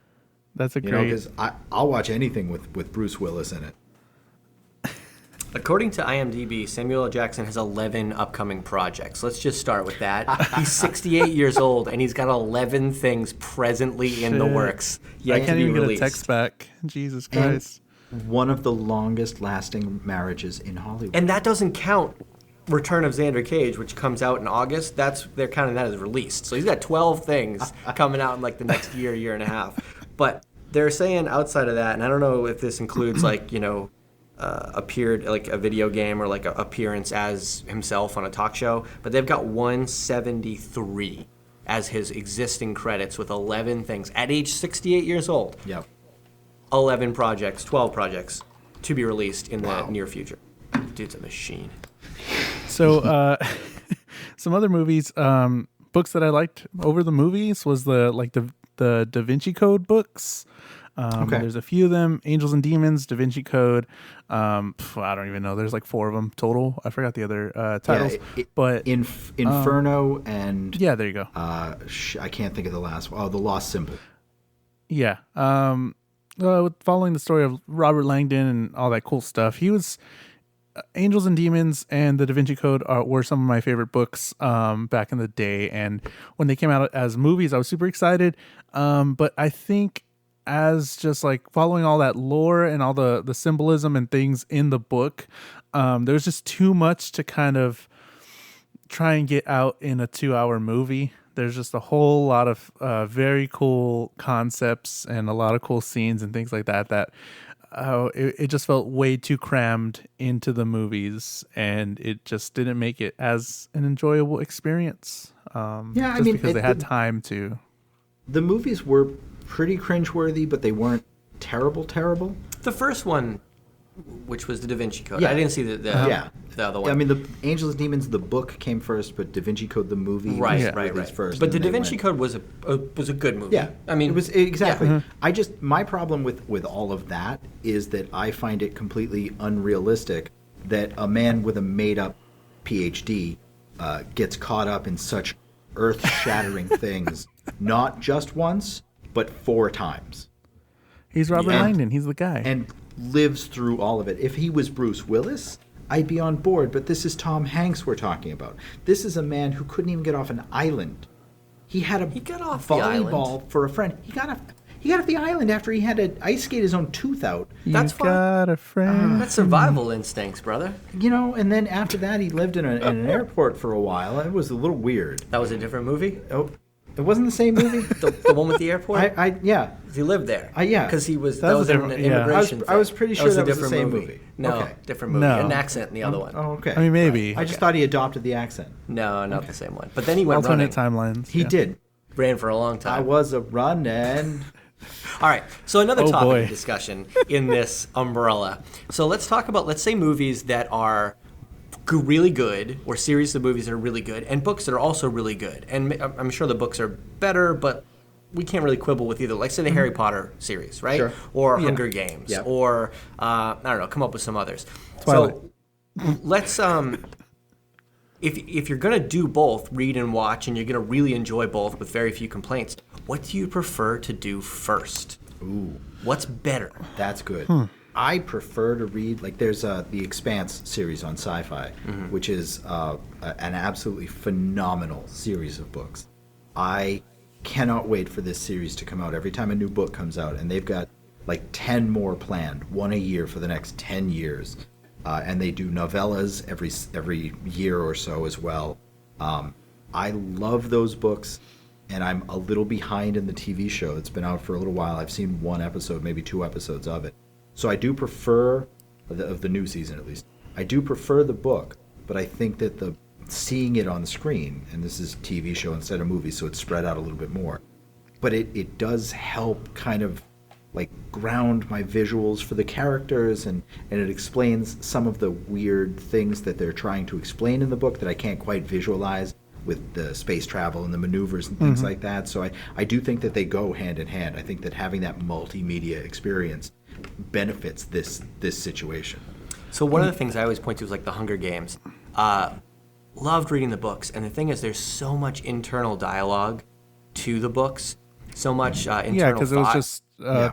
that's a You know, great. because I'll watch anything with Bruce Willis in it. According to IMDb, Samuel L. Jackson has 11 upcoming projects. Let's just start with that. He's 68 years old, and he's got 11 things presently in the Shit. works. I Yet to can't be even get a released. text back. Jesus And Christ. one of the longest lasting marriages in Hollywood. And that doesn't count Return of Xander Cage, which comes out in August. They're counting that as released. So he's got 12 things coming out in the next year and a half. But they're saying outside of that, and I don't know if this includes appeared a video game or a appearance as himself on a talk show, but they've got 173 as his existing credits with 11 things at age 68 years old. Yep. 12 projects to be released in the near future. Dude's a machine. So, some other movies, books that I liked over the movies was the Da Vinci Code books. Okay. There's a few of them: Angels and Demons, Da Vinci Code. I don't even know. There's 4 of them total. I forgot the other titles. But Inferno and yeah, there you go. I can't think of the last one. Oh, The Lost Symbol. Yeah. Following the story of Robert Langdon and all that cool stuff, he was. Angels and Demons and the Da Vinci Code were some of my favorite books back in the day, and when they came out as movies, I was super excited. But I think as just following all that lore and all the symbolism and things in the book, there's just too much to kind of try and get out in a 2-hour movie. There's just a whole lot of very cool concepts and a lot of cool scenes and things like that it just felt way too crammed into the movies, and it just didn't make it as an enjoyable experience. Because they had time to. The movies were pretty cringeworthy, but they weren't terrible. The first one, which was the Da Vinci Code. Yeah. I didn't see the other one. I mean, the Angels and Demons, the book came first, but Da Vinci Code, the movie, was first. But the Da Vinci Code was a good movie. Yeah, I mean, it was exactly. Yeah. I just my problem with all of that is that I find it completely unrealistic that a man with a made up PhD gets caught up in such earth-shattering things, not just once, but 4 times. He's Robert Langdon. He's the guy. And lives through all of it. If he was Bruce Willis, I'd be on board, but this is Tom Hanks we're talking about. This is a man who couldn't even get off an island. He had a got off the volleyball island. for a friend. He got off the island after he had to ice skate his own tooth out. That's You've got a friend. That's survival instincts, brother. And then after that, he lived in an airport for a while. It was a little weird. That was a different movie? Oh, it wasn't the same movie? The one with the airport? Yeah. He lived there. Yeah. Because that was a an different- yeah. immigration I was pretty sure that was the different same movie. No, Okay. different movie. No. An accent in the other one. Oh, okay. I mean, maybe. I just thought he adopted the accent. No, not the same one. But then he went Alternate running. timelines. He yeah. did. Ran for a long time. I was a running. All right. So another Oh, topic boy. of discussion in this umbrella. So let's talk about, let's say, movies that are really good, or series of movies that are really good, and books that are also really good. And I'm sure the books are better, but we can't really quibble with either. Like, say, the Harry Potter series, right? Sure. Or Hunger Games, Yep. or I don't know, come up with some others. Twilight. So let's if you're gonna do both, read and watch, and you're gonna really enjoy both with very few complaints, what do you prefer to do first? Ooh, What's better? that's good. I prefer to read, like there's the Expanse series on Sci-Fi, which is an absolutely phenomenal series of books. I cannot wait for this series to come out. Every time a new book comes out, and they've got like 10 more planned, one a year for the next 10 years. And they do novellas every year or so as well. I love those books, and I'm a little behind in the TV show. It's been out for a little while. I've seen 1 episode, maybe 2 episodes of it. So I do prefer, of the new season at least, I do prefer the book, but I think that seeing it on the screen, and this is TV show instead of movie, so it's spread out a little bit more, but it does help kind of like ground my visuals for the characters, and it explains some of the weird things that they're trying to explain in the book that I can't quite visualize with the space travel and the maneuvers and things like that. So I do think that they go hand in hand. I think that having that multimedia experience benefits this situation. So one of the things I always point to is like the Hunger Games. Loved reading the books, and the thing is, there's so much internal dialogue to the books, so much internal Yeah, because it was thought. just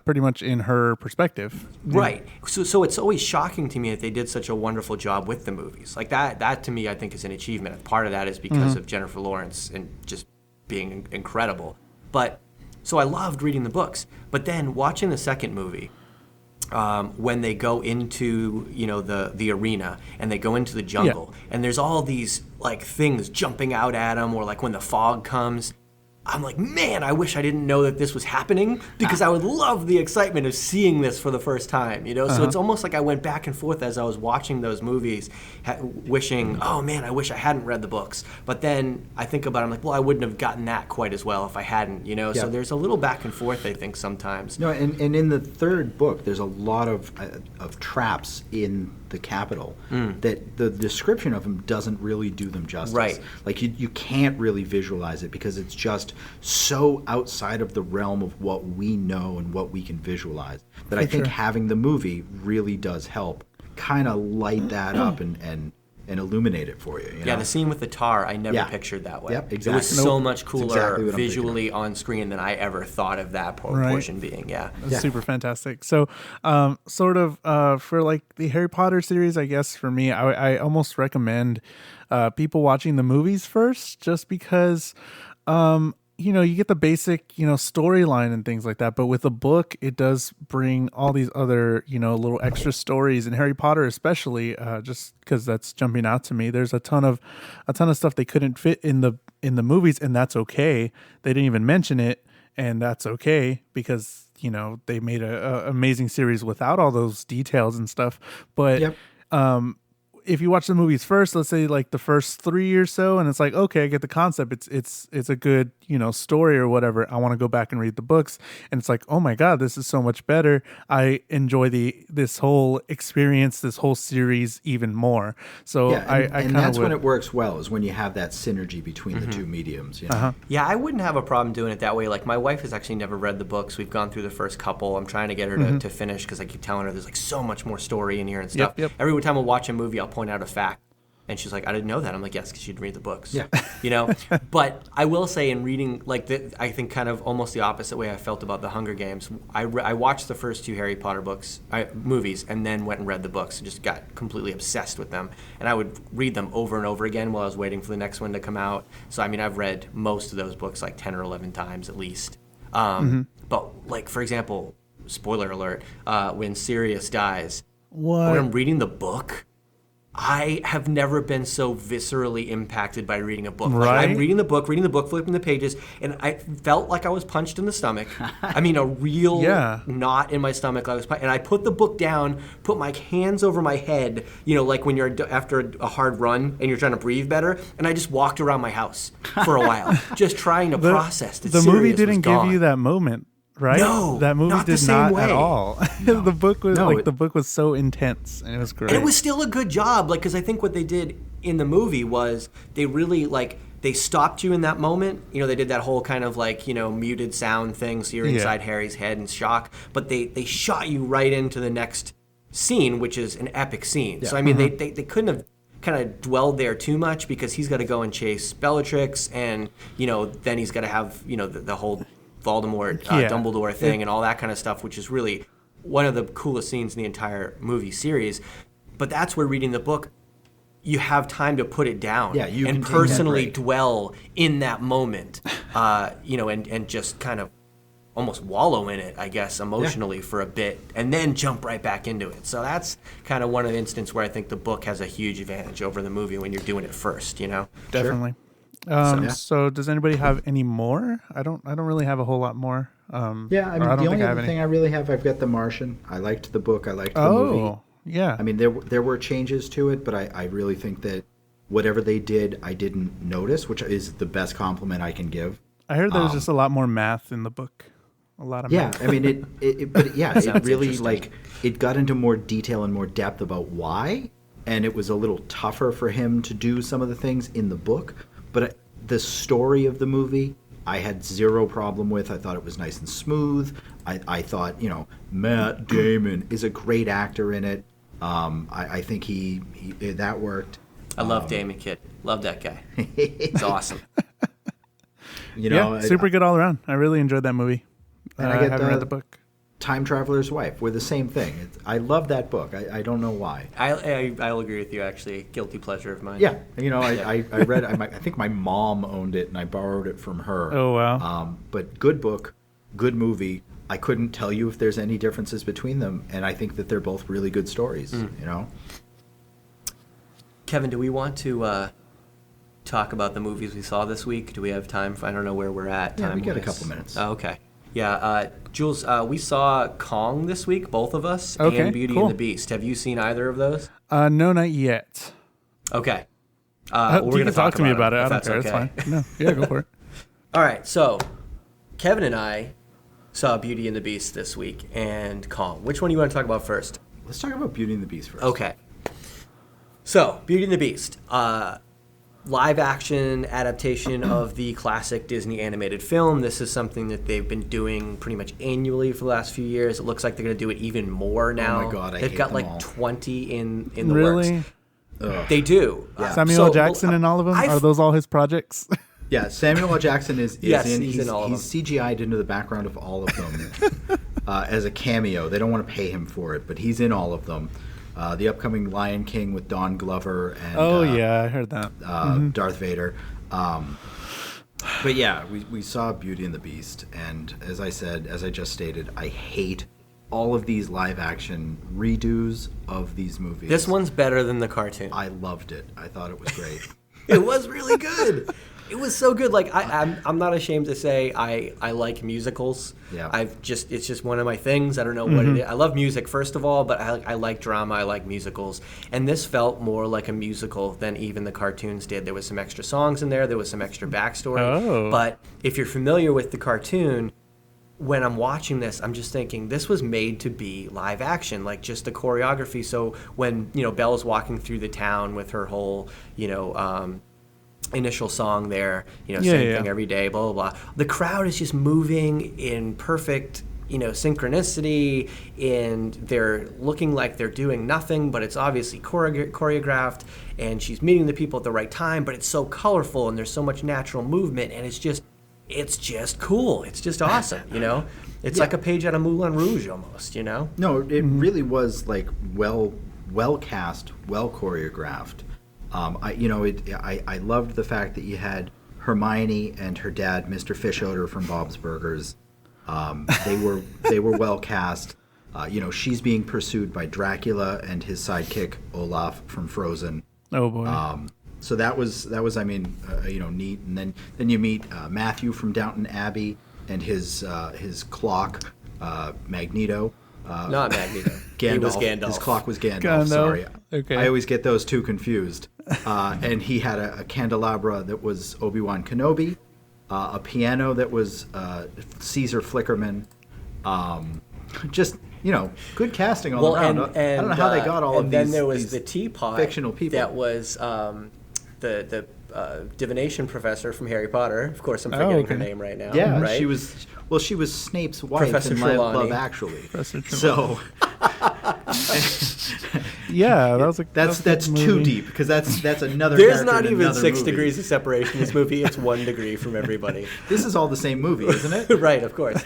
pretty much in her perspective. Right. So it's always shocking to me that they did such a wonderful job with the movies. Like that to me, I think is an achievement. Part of that is because of Jennifer Lawrence and just being incredible. But so I loved reading the books. But then watching the second movie, when they go into the arena and they go into the jungle, and there's all these like things jumping out at them, or like when the fog comes, I'm like, man, I wish I didn't know that this was happening, because I would love the excitement of seeing this for the first time, So it's almost like I went back and forth as I was watching those movies, wishing, oh man, I wish I hadn't read the books. But then I think about it, I'm like, well, I wouldn't have gotten that quite as well if I hadn't, So there's a little back and forth, I think, sometimes. No, and in the third book, there's a lot of traps in the Capitol that the description of them doesn't really do them justice. Right. Like you can't really visualize it because it's just so outside of the realm of what we know and what we can visualize that I think having the movie really does help kind of light that up and illuminate it for you. Yeah, know? the scene with the tar, I never pictured that way. Yep, It exactly. was so much That's cooler exactly what I'm visually on screen than I ever thought of that Right. portion being. Yeah. That's super fantastic. So, sort of for like the Harry Potter series, I guess for me, I almost recommend people watching the movies first, just because you get the basic, storyline and things like that. But with a book, it does bring all these other, little extra stories. And Harry Potter, especially, just because that's jumping out to me. There's a ton of stuff they couldn't fit in the movies, and that's okay. They didn't even mention it, and that's okay, because they made a amazing series without all those details and stuff. But Yep. if you watch the movies first, let's say like the first 3 or so, and it's like, okay, I get the concept. It's a good, story or whatever. I want to go back and read the books, and it's like, oh my God, this is so much better. I enjoy this whole experience, this whole series even more. So Yeah, and I that's when it works well, is when you have that synergy between the two mediums. Yeah, I wouldn't have a problem doing it that way. Like, my wife has actually never read the books. We've gone through the first couple. I'm trying to get her to finish because I keep telling her there's like so much more story in here and stuff. Yep. Every time I watch a movie, I'll point out a fact. And she's like, I didn't know that. I'm like, yes, because you'd read the books. Yeah. But I will say, in reading, I think kind of almost the opposite way I felt about the Hunger Games. I watched the first 2 Harry Potter movies, and then went and read the books and just got completely obsessed with them. And I would read them over and over again while I was waiting for the next one to come out. So, I mean, I've read most of those books like 10 or 11 times at least. But, like, for example, spoiler alert, when Sirius dies, when I'm reading the book, I have never been so viscerally impacted by reading a book. Right? Like, I'm reading the book, flipping the pages, and I felt like I was punched in the stomach. I mean, a real knot in my stomach. And I put the book down, put my hands over my head, like when you're after a hard run and you're trying to breathe better, and I just walked around my house for a while, just trying to process that the movie Sirius didn't was give gone. you that moment. Right? No, that movie not the did same not way. at all. No. The book was No, the book was so intense, and it was great. And it was still a good job, because I think what they did in the movie was they really they stopped you in that moment. They did that whole kind of muted sound thing, so you're inside Harry's head in shock. But they shot you right into the next scene, which is an epic scene. Yeah. So I mean, they couldn't have kind of dwelled there too much, because he's got to go and chase Bellatrix, and then he's got to have the whole Voldemort, Dumbledore thing and all that kind of stuff, which is really one of the coolest scenes in the entire movie series. But that's where reading the book, you have time to put it down you and can take that personally break. dwell in that moment, and just kind of almost wallow in it, I guess, emotionally for a bit, and then jump right back into it. So that's kind of one of the instances where I think the book has a huge advantage over the movie when you're doing it first, Definitely. So does anybody have any more? I don't really have a whole lot more. I mean, the only other thing I really have, I've got The Martian. I liked the book. I liked the movie. Yeah. I mean, there were changes to it, but I really think that whatever they did, I didn't notice, which is the best compliment I can give. I heard there was just a lot more math in the book. A lot of math. I mean, it really it got into more detail and more depth about why, and it was a little tougher for him to do some of the things in the book. But the story of the movie, I had zero problem with. I thought it was nice and smooth. I thought, Matt Damon is a great actor in it. I think he that worked. I love Damon Kid. Love that guy. He's awesome. Super good all around. I really enjoyed that movie. And I haven't read the book. Time Traveler's Wife. We're the same thing. I love that book. I don't know why. I'll agree with you, actually. Guilty pleasure of mine. Yeah. I read I think my mom owned it, and I borrowed it from her. Oh, wow. But good book, good movie. I couldn't tell you if there's any differences between them, and I think that they're both really good stories, Kevin, do we want to talk about the movies we saw this week? Do we have time? I don't know where we're at. Yeah, we got a time-wise. couple minutes. Oh, okay. Yeah, Jules, we saw Kong this week, both of us, Okay, and Beauty cool. and the Beast. Have you seen either of those? No, not yet. Okay. You we're can gonna talk to me about it. if I don't that's care. okay. It's fine. No, yeah, go for it. All right, so Kevin and I saw Beauty and the Beast this week and Kong. Which one do you want to talk about first? Let's talk about Beauty and the Beast first. Okay. So, Beauty and the Beast, live action adaptation of the classic Disney animated film. This is something that they've been doing pretty much annually for the last few years. It looks like they're going to do it even more now. Oh my God, I They've hate got them like all. 20 in the Really? works. Ugh. They do. Yeah. Samuel So, Jackson and all of them? Are those all his projects? Yeah, Samuel L. Jackson is Yes, in. he's in all of He's CGI'd into the background of all of them as a cameo. They don't want to pay him for it, but he's in all of them. The upcoming Lion King with Don Glover and Yeah, I heard that. Darth Vader. But yeah, we saw Beauty and the Beast, and as I just stated, I hate all of these live action redos of these movies. This one's better than the cartoon. I loved it. I thought it was great. It was really good. It was so good. Like I'm not ashamed to say I like musicals. Yeah. It's just one of my things. I don't know what it is. I love music first of all, but I like drama. I like musicals, and this felt more like a musical than even the cartoons did. There was some extra songs in there. There was some extra backstory. Oh. But if you're familiar with the cartoon, when I'm watching this, I'm just thinking this was made to be live action, like just the choreography. So when, Belle's walking through the town with her whole, initial song there, same thing every day, blah, blah, blah. The crowd is just moving in perfect, synchronicity, and they're looking like they're doing nothing, but it's obviously choreographed, and she's meeting the people at the right time, but it's so colorful, and there's so much natural movement, and it's just cool. It's just awesome, It's like a page out of Moulin Rouge almost, No, it really was like well cast, well choreographed. I loved the fact that you had Hermione and her dad, Mr. Fischoeder from Bob's Burgers. They were well cast. She's being pursued by Dracula and his sidekick Olaf from Frozen. Oh boy. So that was neat. And then you meet Matthew from Downton Abbey and his clock, Magneto. Not Magneto. Gandalf. He was Gandalf. His clock was Gandalf. Sorry. Okay. I always get those two confused. And he had a candelabra that was Obi-Wan Kenobi, a piano that was Caesar Flickerman. Just good casting all around. I don't know how they got all of these. And then there was the teapot fictional people. That was the divination professor from Harry Potter. Of course, I'm forgetting her name right now. Yeah, right? she was Snape's wife Professor in Trelawney. Love Actually. Professor So yeah, that was a that's good too movie. deep because that's another. There's character not in even another 6 movie. degrees of separation in this movie. It's 1 degree from everybody. This is all the same movie, isn't it? Right, of course.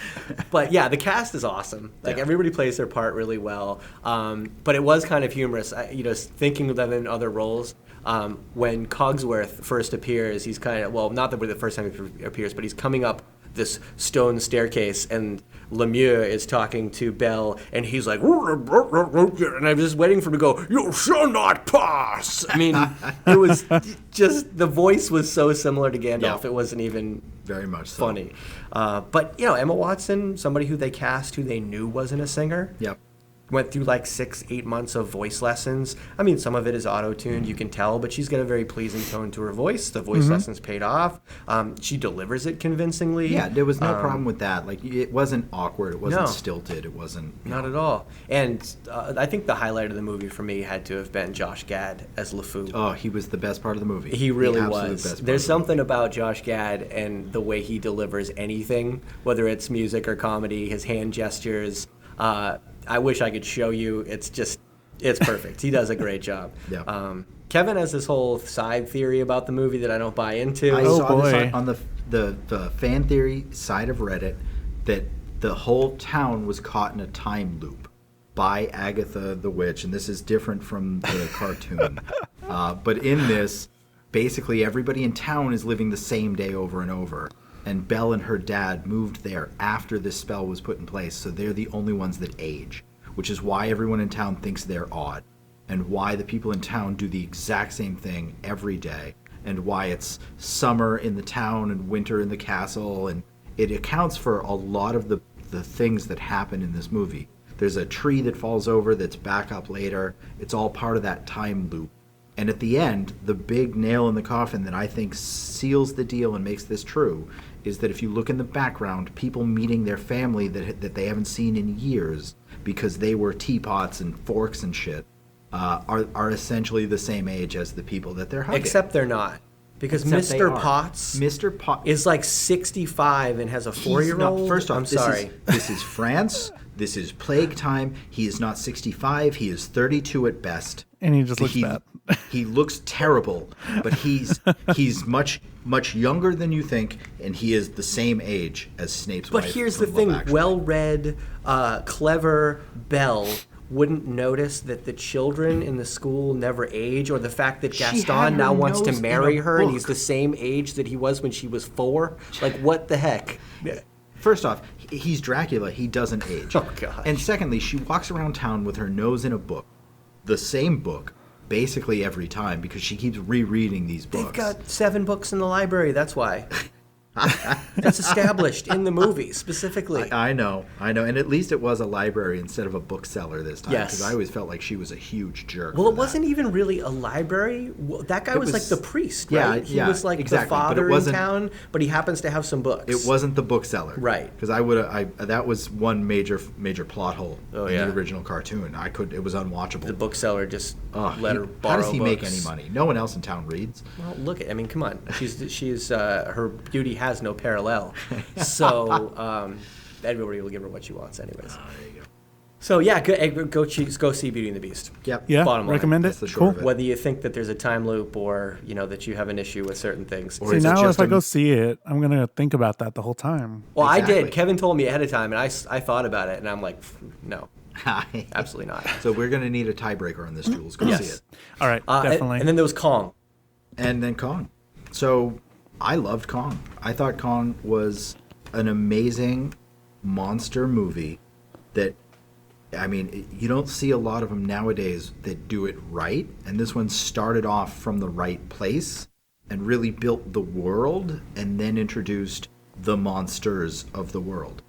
But yeah, the cast is awesome. Like everybody plays their part really well. But it was kind of humorous. Thinking of them in other roles. When Cogsworth first appears, he's kind of, well, not the first time he appears, but he's coming up this stone staircase, and Lemieux is talking to Belle, and he's like, and I'm just waiting for him to go, "You shall not pass." I mean, it was just, the voice was so similar to Gandalf, Yeah. it wasn't even Very much so. funny. But, Emma Watson, somebody who they cast who they knew wasn't a singer. Yep. Went through like 6-8 months of voice lessons. I mean, some of it is auto-tuned, you can tell, but she's got a very pleasing tone to her voice. The voice lessons paid off. She delivers it convincingly. Yeah, there was no problem with that. Like, it wasn't awkward. It wasn't No. stilted. It wasn't. Not at all. And I think the highlight of the movie for me had to have been Josh Gad as LeFou. Oh, he was the best part of the movie. He really The absolute was. best part There's of the movie. something about Josh Gad and the way he delivers anything, whether it's music or comedy, his hand gestures. I wish I could show you. It's perfect. He does a great job. Yeah. Kevin has this whole side theory about the movie that I don't buy into. I Oh, saw boy. this on the fan theory side of Reddit that the whole town was caught in a time loop by Agatha the Witch, and this is different from the cartoon. But in this, basically everybody in town is living the same day over and over. And Belle and her dad moved there after this spell was put in place, so they're the only ones that age, which is why everyone in town thinks they're odd, and why the people in town do the exact same thing every day, and why it's summer in the town and winter in the castle, and it accounts for a lot of the things that happen in this movie. There's a tree that falls over that's back up later. It's all part of that time loop. And at the end, the big nail in the coffin that I think seals the deal and makes this true is that if you look in the background, people meeting their family that they haven't seen in years because they were teapots and forks and shit are essentially the same age as the people that they're hugging. Except they're not. Because Except they Mr. are. Potts Mr. Potts is like 65 and has a 4-year-old. First off, I'm sorry. This is France. This is plague time. He is not 65. He is 32 at best. And he just looks bad. He looks terrible, but he's much younger than you think, and he is the same age as Snape's wife. But here's the from thing: Love Actually. well-read, clever Belle wouldn't notice that the children in the school never age, or the fact that had Gaston her now wants to nose in marry a her and he's book. the same age that he was when she was 4. Like, what the heck? First off, he's Dracula. He doesn't age. Oh, gosh. And secondly, she walks around town with her nose in a book, the same book basically every time because she keeps rereading these books. They've got 7 books in the library. That's why. That's established in the movie specifically. I know, and at least it was a library instead of a bookseller this time. Yes. Because I always felt like she was a huge jerk. Well, for it wasn't even really a library. That guy was like the priest, right? Yeah, he was like exactly. the father in town, but he happens to have some books. It wasn't the bookseller, right? Because that was one major plot hole in the original cartoon. It was unwatchable. The bookseller just let her borrow. How does he books. make any money? No one else in town reads. Well, look, I mean, come on. She's her beauty has no parallel. So everybody will give her what she wants, anyways. There you go. So yeah, go see Beauty and the Beast. Yep. Yeah. Bottom line. Recommend it. That's the short Cool. of it. Whether you think that there's a time loop or that you have an issue with certain things. Or See, is it now just if I go see it, I'm going to think about that the whole time. Well, Exactly. I did. Kevin told me ahead of time, and I thought about it, and I'm like, no, absolutely not. So we're going to need a tiebreaker on this, Jules. Go see Yes. it. All right. Definitely. And then there was Kong. And then Kong. So I loved Kong. I thought Kong was an amazing monster movie that, I mean, you don't see a lot of them nowadays that do it right. And this one started off from the right place and really built the world and then introduced the monsters of the world.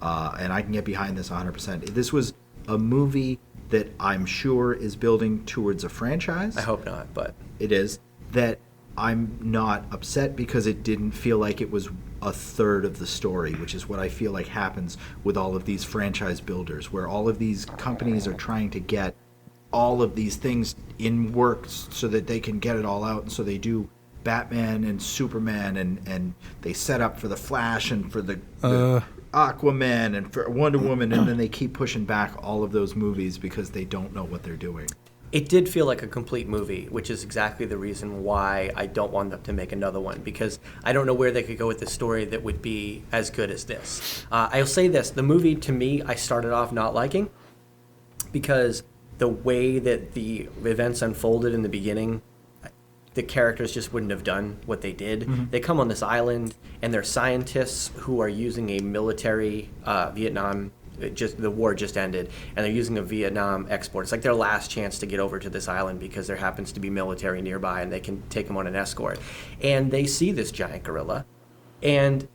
And I can get behind this 100%. This was a movie that I'm sure is building towards a franchise. I hope not, but It is. That I'm not upset because it didn't feel like it was a third of the story, which is what I feel like happens with all of these franchise builders, where all of these companies are trying to get all of these things in work so that they can get it all out. And so they do Batman and Superman and they set up for the Flash and for the Aquaman and for Wonder Woman, and then they keep pushing back all of those movies because they don't know what they're doing. it did feel like a complete movie, which is exactly the reason why I don't want them to make another one, because I don't know where they could go with this story that would be as good as this. I'll say this, the movie, to me, I started off not liking, because the way that the events unfolded in the beginning, the characters just wouldn't have done what they did. Mm-hmm. They come on this island, and they're scientists who are using a military Vietnam. The war just ended, and they're using a Vietnam export. It's like their last chance to get over to this island because there happens to be military nearby, and they can take them on an escort. And they see this giant gorilla, and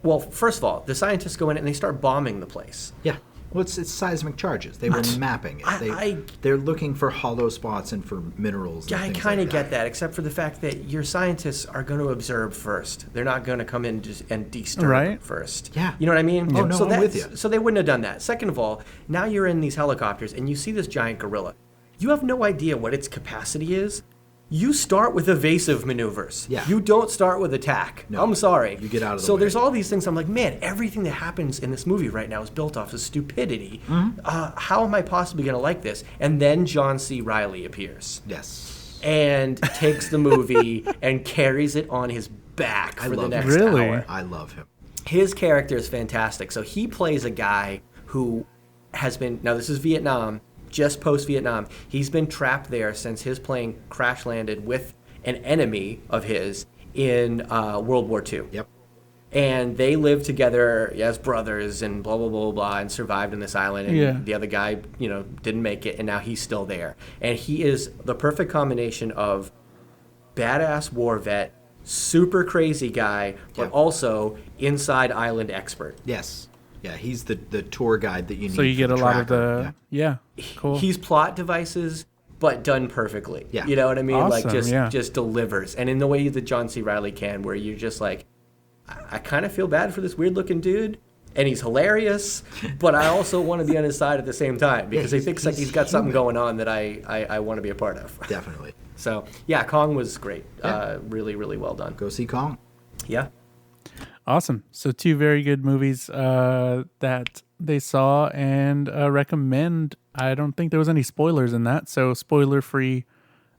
well, first of all, the scientists go in and they start bombing the place. Yeah. Well, it's seismic charges. They were mapping it. They're looking for hollow spots and for minerals. And I kind of get that, except for the fact that your scientists are going to observe first. They're not going to come in and disturb first. Yeah. You know what I mean? Oh, no, I'm with you. So they wouldn't have done that. Second of all, now you're in these helicopters and you see this giant gorilla. You have no idea what its capacity is. You start with evasive maneuvers. Yeah. You don't start with attack. No. I'm sorry. You get out of the way. So there's all these things. I'm like, man, everything that happens in this movie right now is built off of stupidity. Mm-hmm. How am I possibly going to like this? And then John C. Reilly appears. Yes. And takes the movie and carries it on his back for the next hour. I love him. His character is fantastic. So he plays a guy who has been, now this is Vietnam, just post-Vietnam. He's been trapped there since his plane crash landed with an enemy of his in World War II. Yep. And they lived together as brothers and blah, blah, blah, blah, and survived in this island. And the other guy, didn't make it, and now he's still there. And he is the perfect combination of badass war vet, super crazy guy, but also inside island expert. Yes. Yeah, he's the tour guide that you need. So you get a lot of tracker. the cool. He's plot devices, but done perfectly. Yeah. You know what I mean? Awesome, Like just delivers, and in the way that John C. Reilly can, where you're just like, I kind of feel bad for this weird looking dude, and he's hilarious, but I also want to be on his side at the same time because he thinks like he's got something going on that I want to be a part of. Definitely. So yeah, Kong was great. Yeah. Really, really well done. Go see Kong. Yeah. Awesome. So 2 very good movies that they saw and recommend. I don't think there was any spoilers in that, so spoiler-free.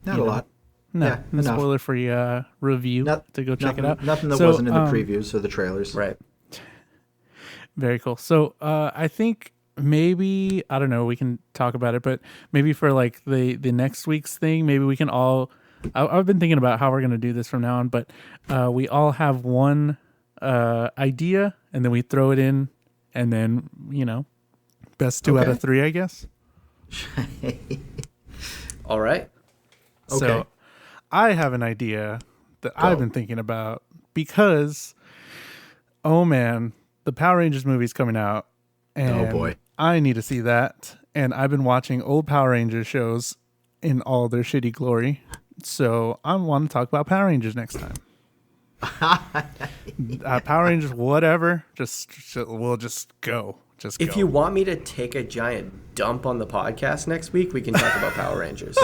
Not a lot. No, Yeah, enough. spoiler-free review to go check it out. Nothing that wasn't in the previews or the trailers. Right. Very cool. So I think maybe, I don't know, we can talk about it, but maybe for like the next week's thing, maybe we can all, I've been thinking about how we're going to do this from now on, but we all have one idea and then we throw it in and then, best 2 out of 3, I guess. All right. So Okay. I have an idea that I've been thinking about because, oh man, the Power Rangers movie's coming out. And Oh, boy. I need to see that. And I've been watching old Power Rangers shows in all their shitty glory. So I want to talk about Power Rangers next time. Power Rangers, whatever. We'll just go. Just If go. you want me to take a giant dump on the podcast next week, we can talk about Power Rangers.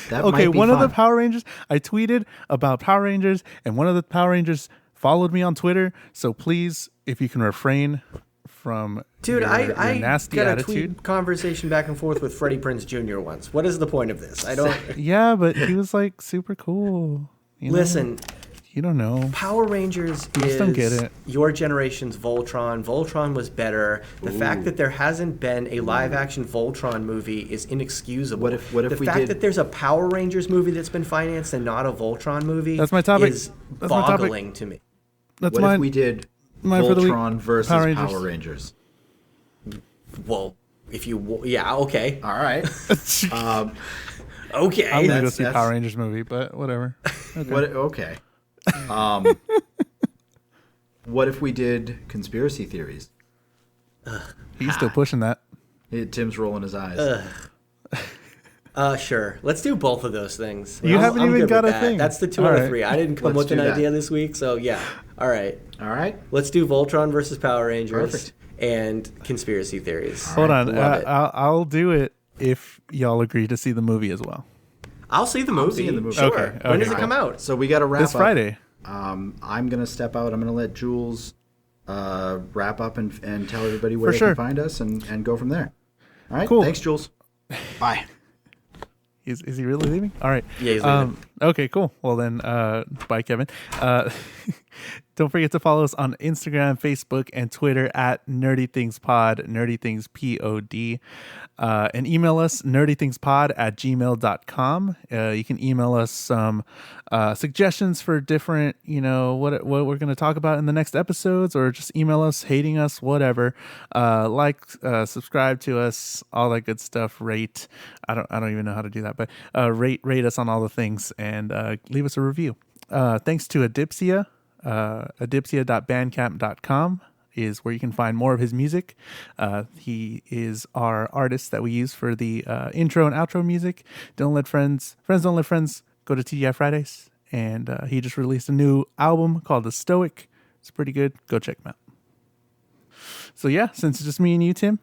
That Okay, might be one of the fun. Power Rangers, I tweeted about Power Rangers, and one of the Power Rangers followed me on Twitter. So please, if you can refrain from Dude, your I nasty got a attitude. tweet conversation back and forth with Freddie Prinze Jr. once. What is the point of this? I don't Yeah, but he was like super cool. You know? listen. You don't know. Power Rangers just don't get is it. your generation's Voltron. Voltron was better. The fact that there hasn't been a live-action Voltron movie is inexcusable. What if the we fact did- that there's a Power Rangers movie that's been financed and not a Voltron movie That's my topic. is That's my topic. boggling to me. That's What mine. if we did mine for the week. Voltron versus Power Power Rangers. Rangers? Well, if you yeah, okay. All right. Okay. I'm gonna go That's- see that's- Power Rangers movie, but whatever. Okay. Okay. What if we did conspiracy theories? He's still pushing that. Tim's rolling his eyes. Sure. Let's do both of those things. You haven't even good got with a that. thing. That's the two All out of right. three. I didn't come Let's with an do that. idea this week, so yeah. All right. All right. Let's do Voltron versus Power Rangers Perfect. and conspiracy theories. Hold on. Love it. I'll do it if y'all agree to see the movie as well. I'll see the movie. seeing the movie. Sure. Okay, When does okay. it come out? So we got to wrap This up. Friday. I'm gonna step out. I'm gonna let Jules wrap up and tell everybody where For they sure. can find us and go from there. All right. Cool. Thanks, Jules. Bye. Is he really leaving? All right. Yeah, he's leaving. Okay, cool. Well then, bye, Kevin. Don't forget to follow us on Instagram, Facebook, and Twitter at Nerdy Things Pod, Nerdy Things POD. And email us nerdythingspod@gmail.com. You can email us some suggestions for different, what we're going to talk about in the next episodes, or just email us, hating us, whatever. Subscribe to us, all that good stuff. Rate. I don't even know how to do that, but rate us on all the things, and leave us a review. Thanks to Adipsia. Adipsia.bandcamp.com is where you can find more of his music. He is our artist that we use for the intro and outro music. Don't let friends don't let friends go to TGI Fridays. And he just released a new album called The Stoic. It's pretty good. Go check him out. So yeah, since it's just me and you, Tim,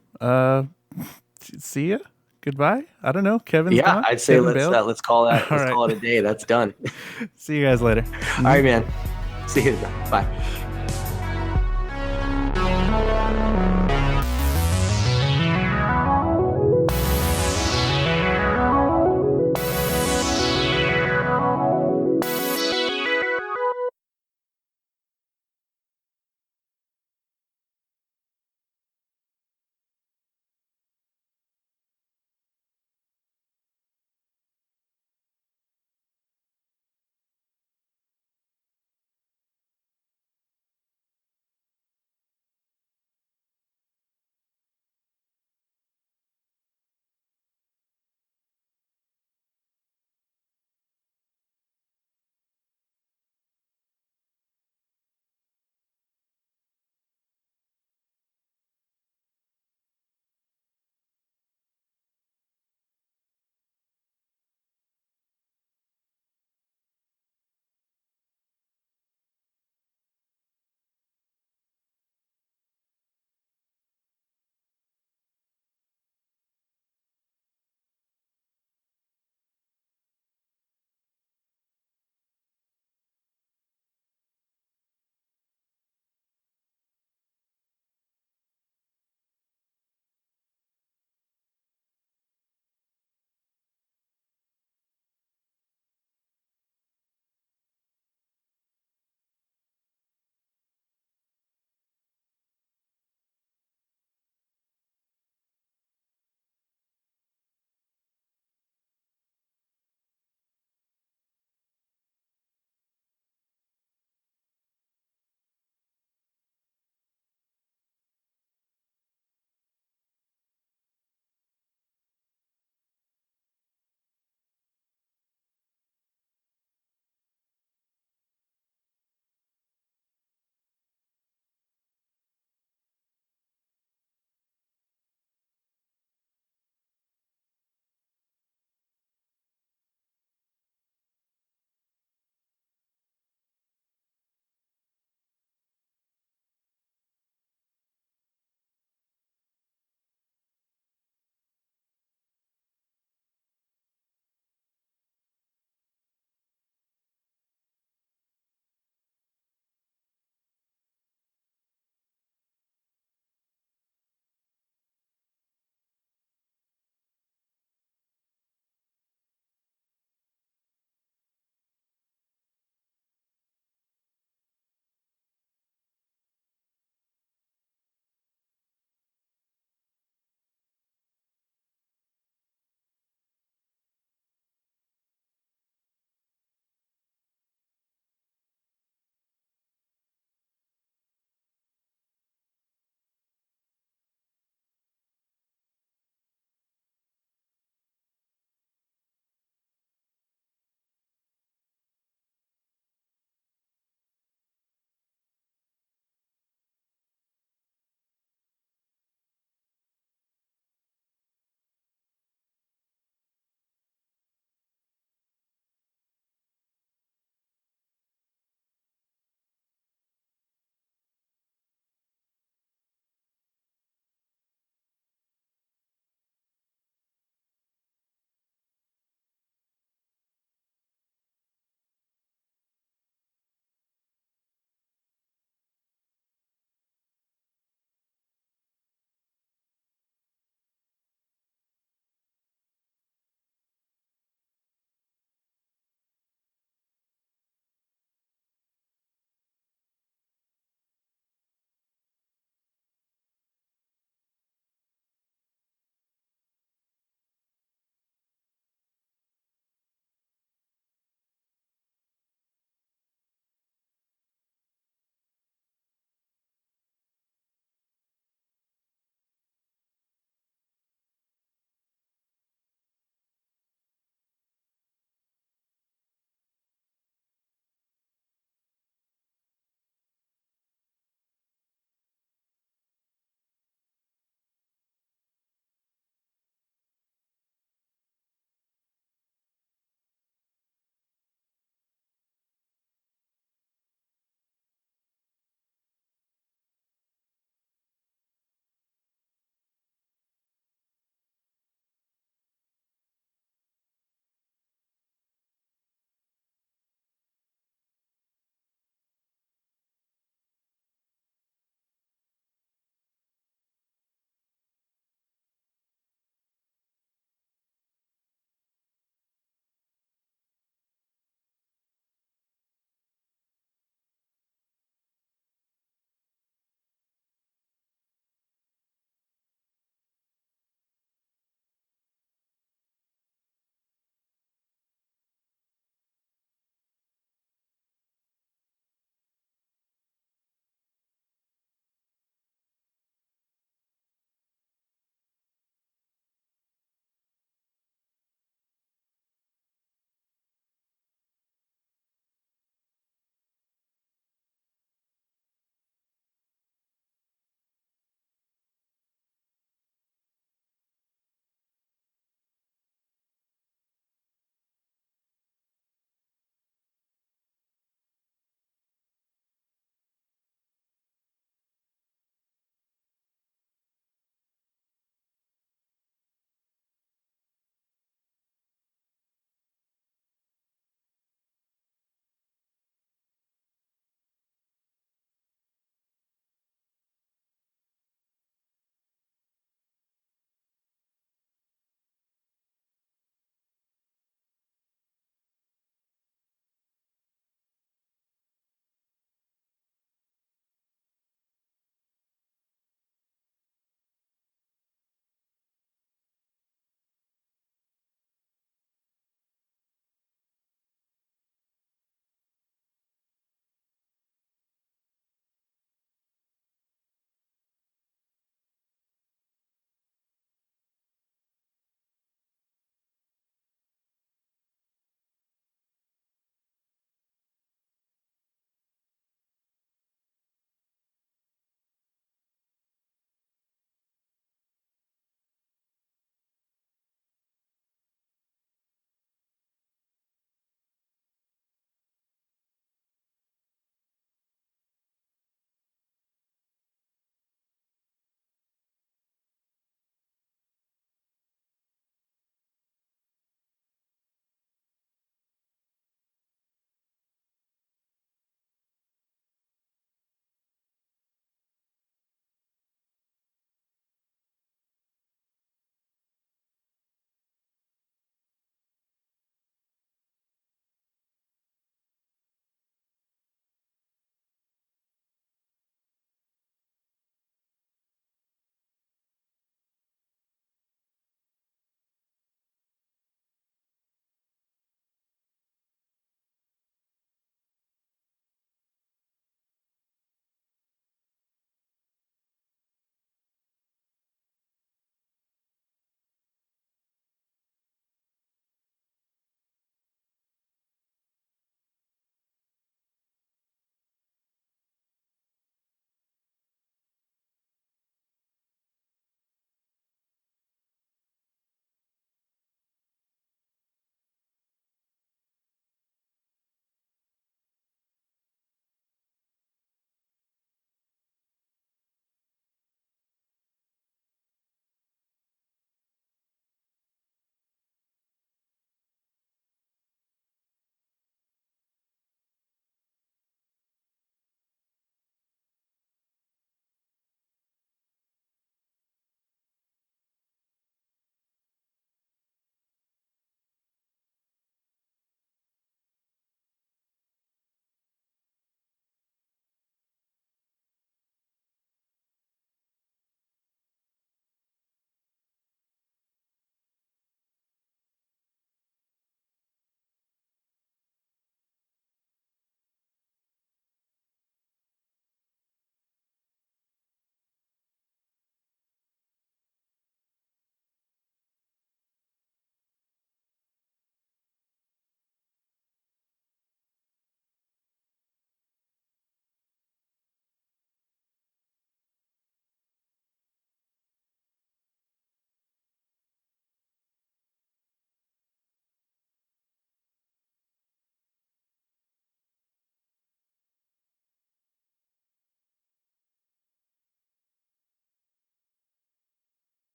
see ya. Goodbye. I don't know. Kevin's Yeah, gone? I'd say Kevin bailed? let's call that. All Let's right. call it a day. That's done. See you guys later. All right, man. See you. Bye.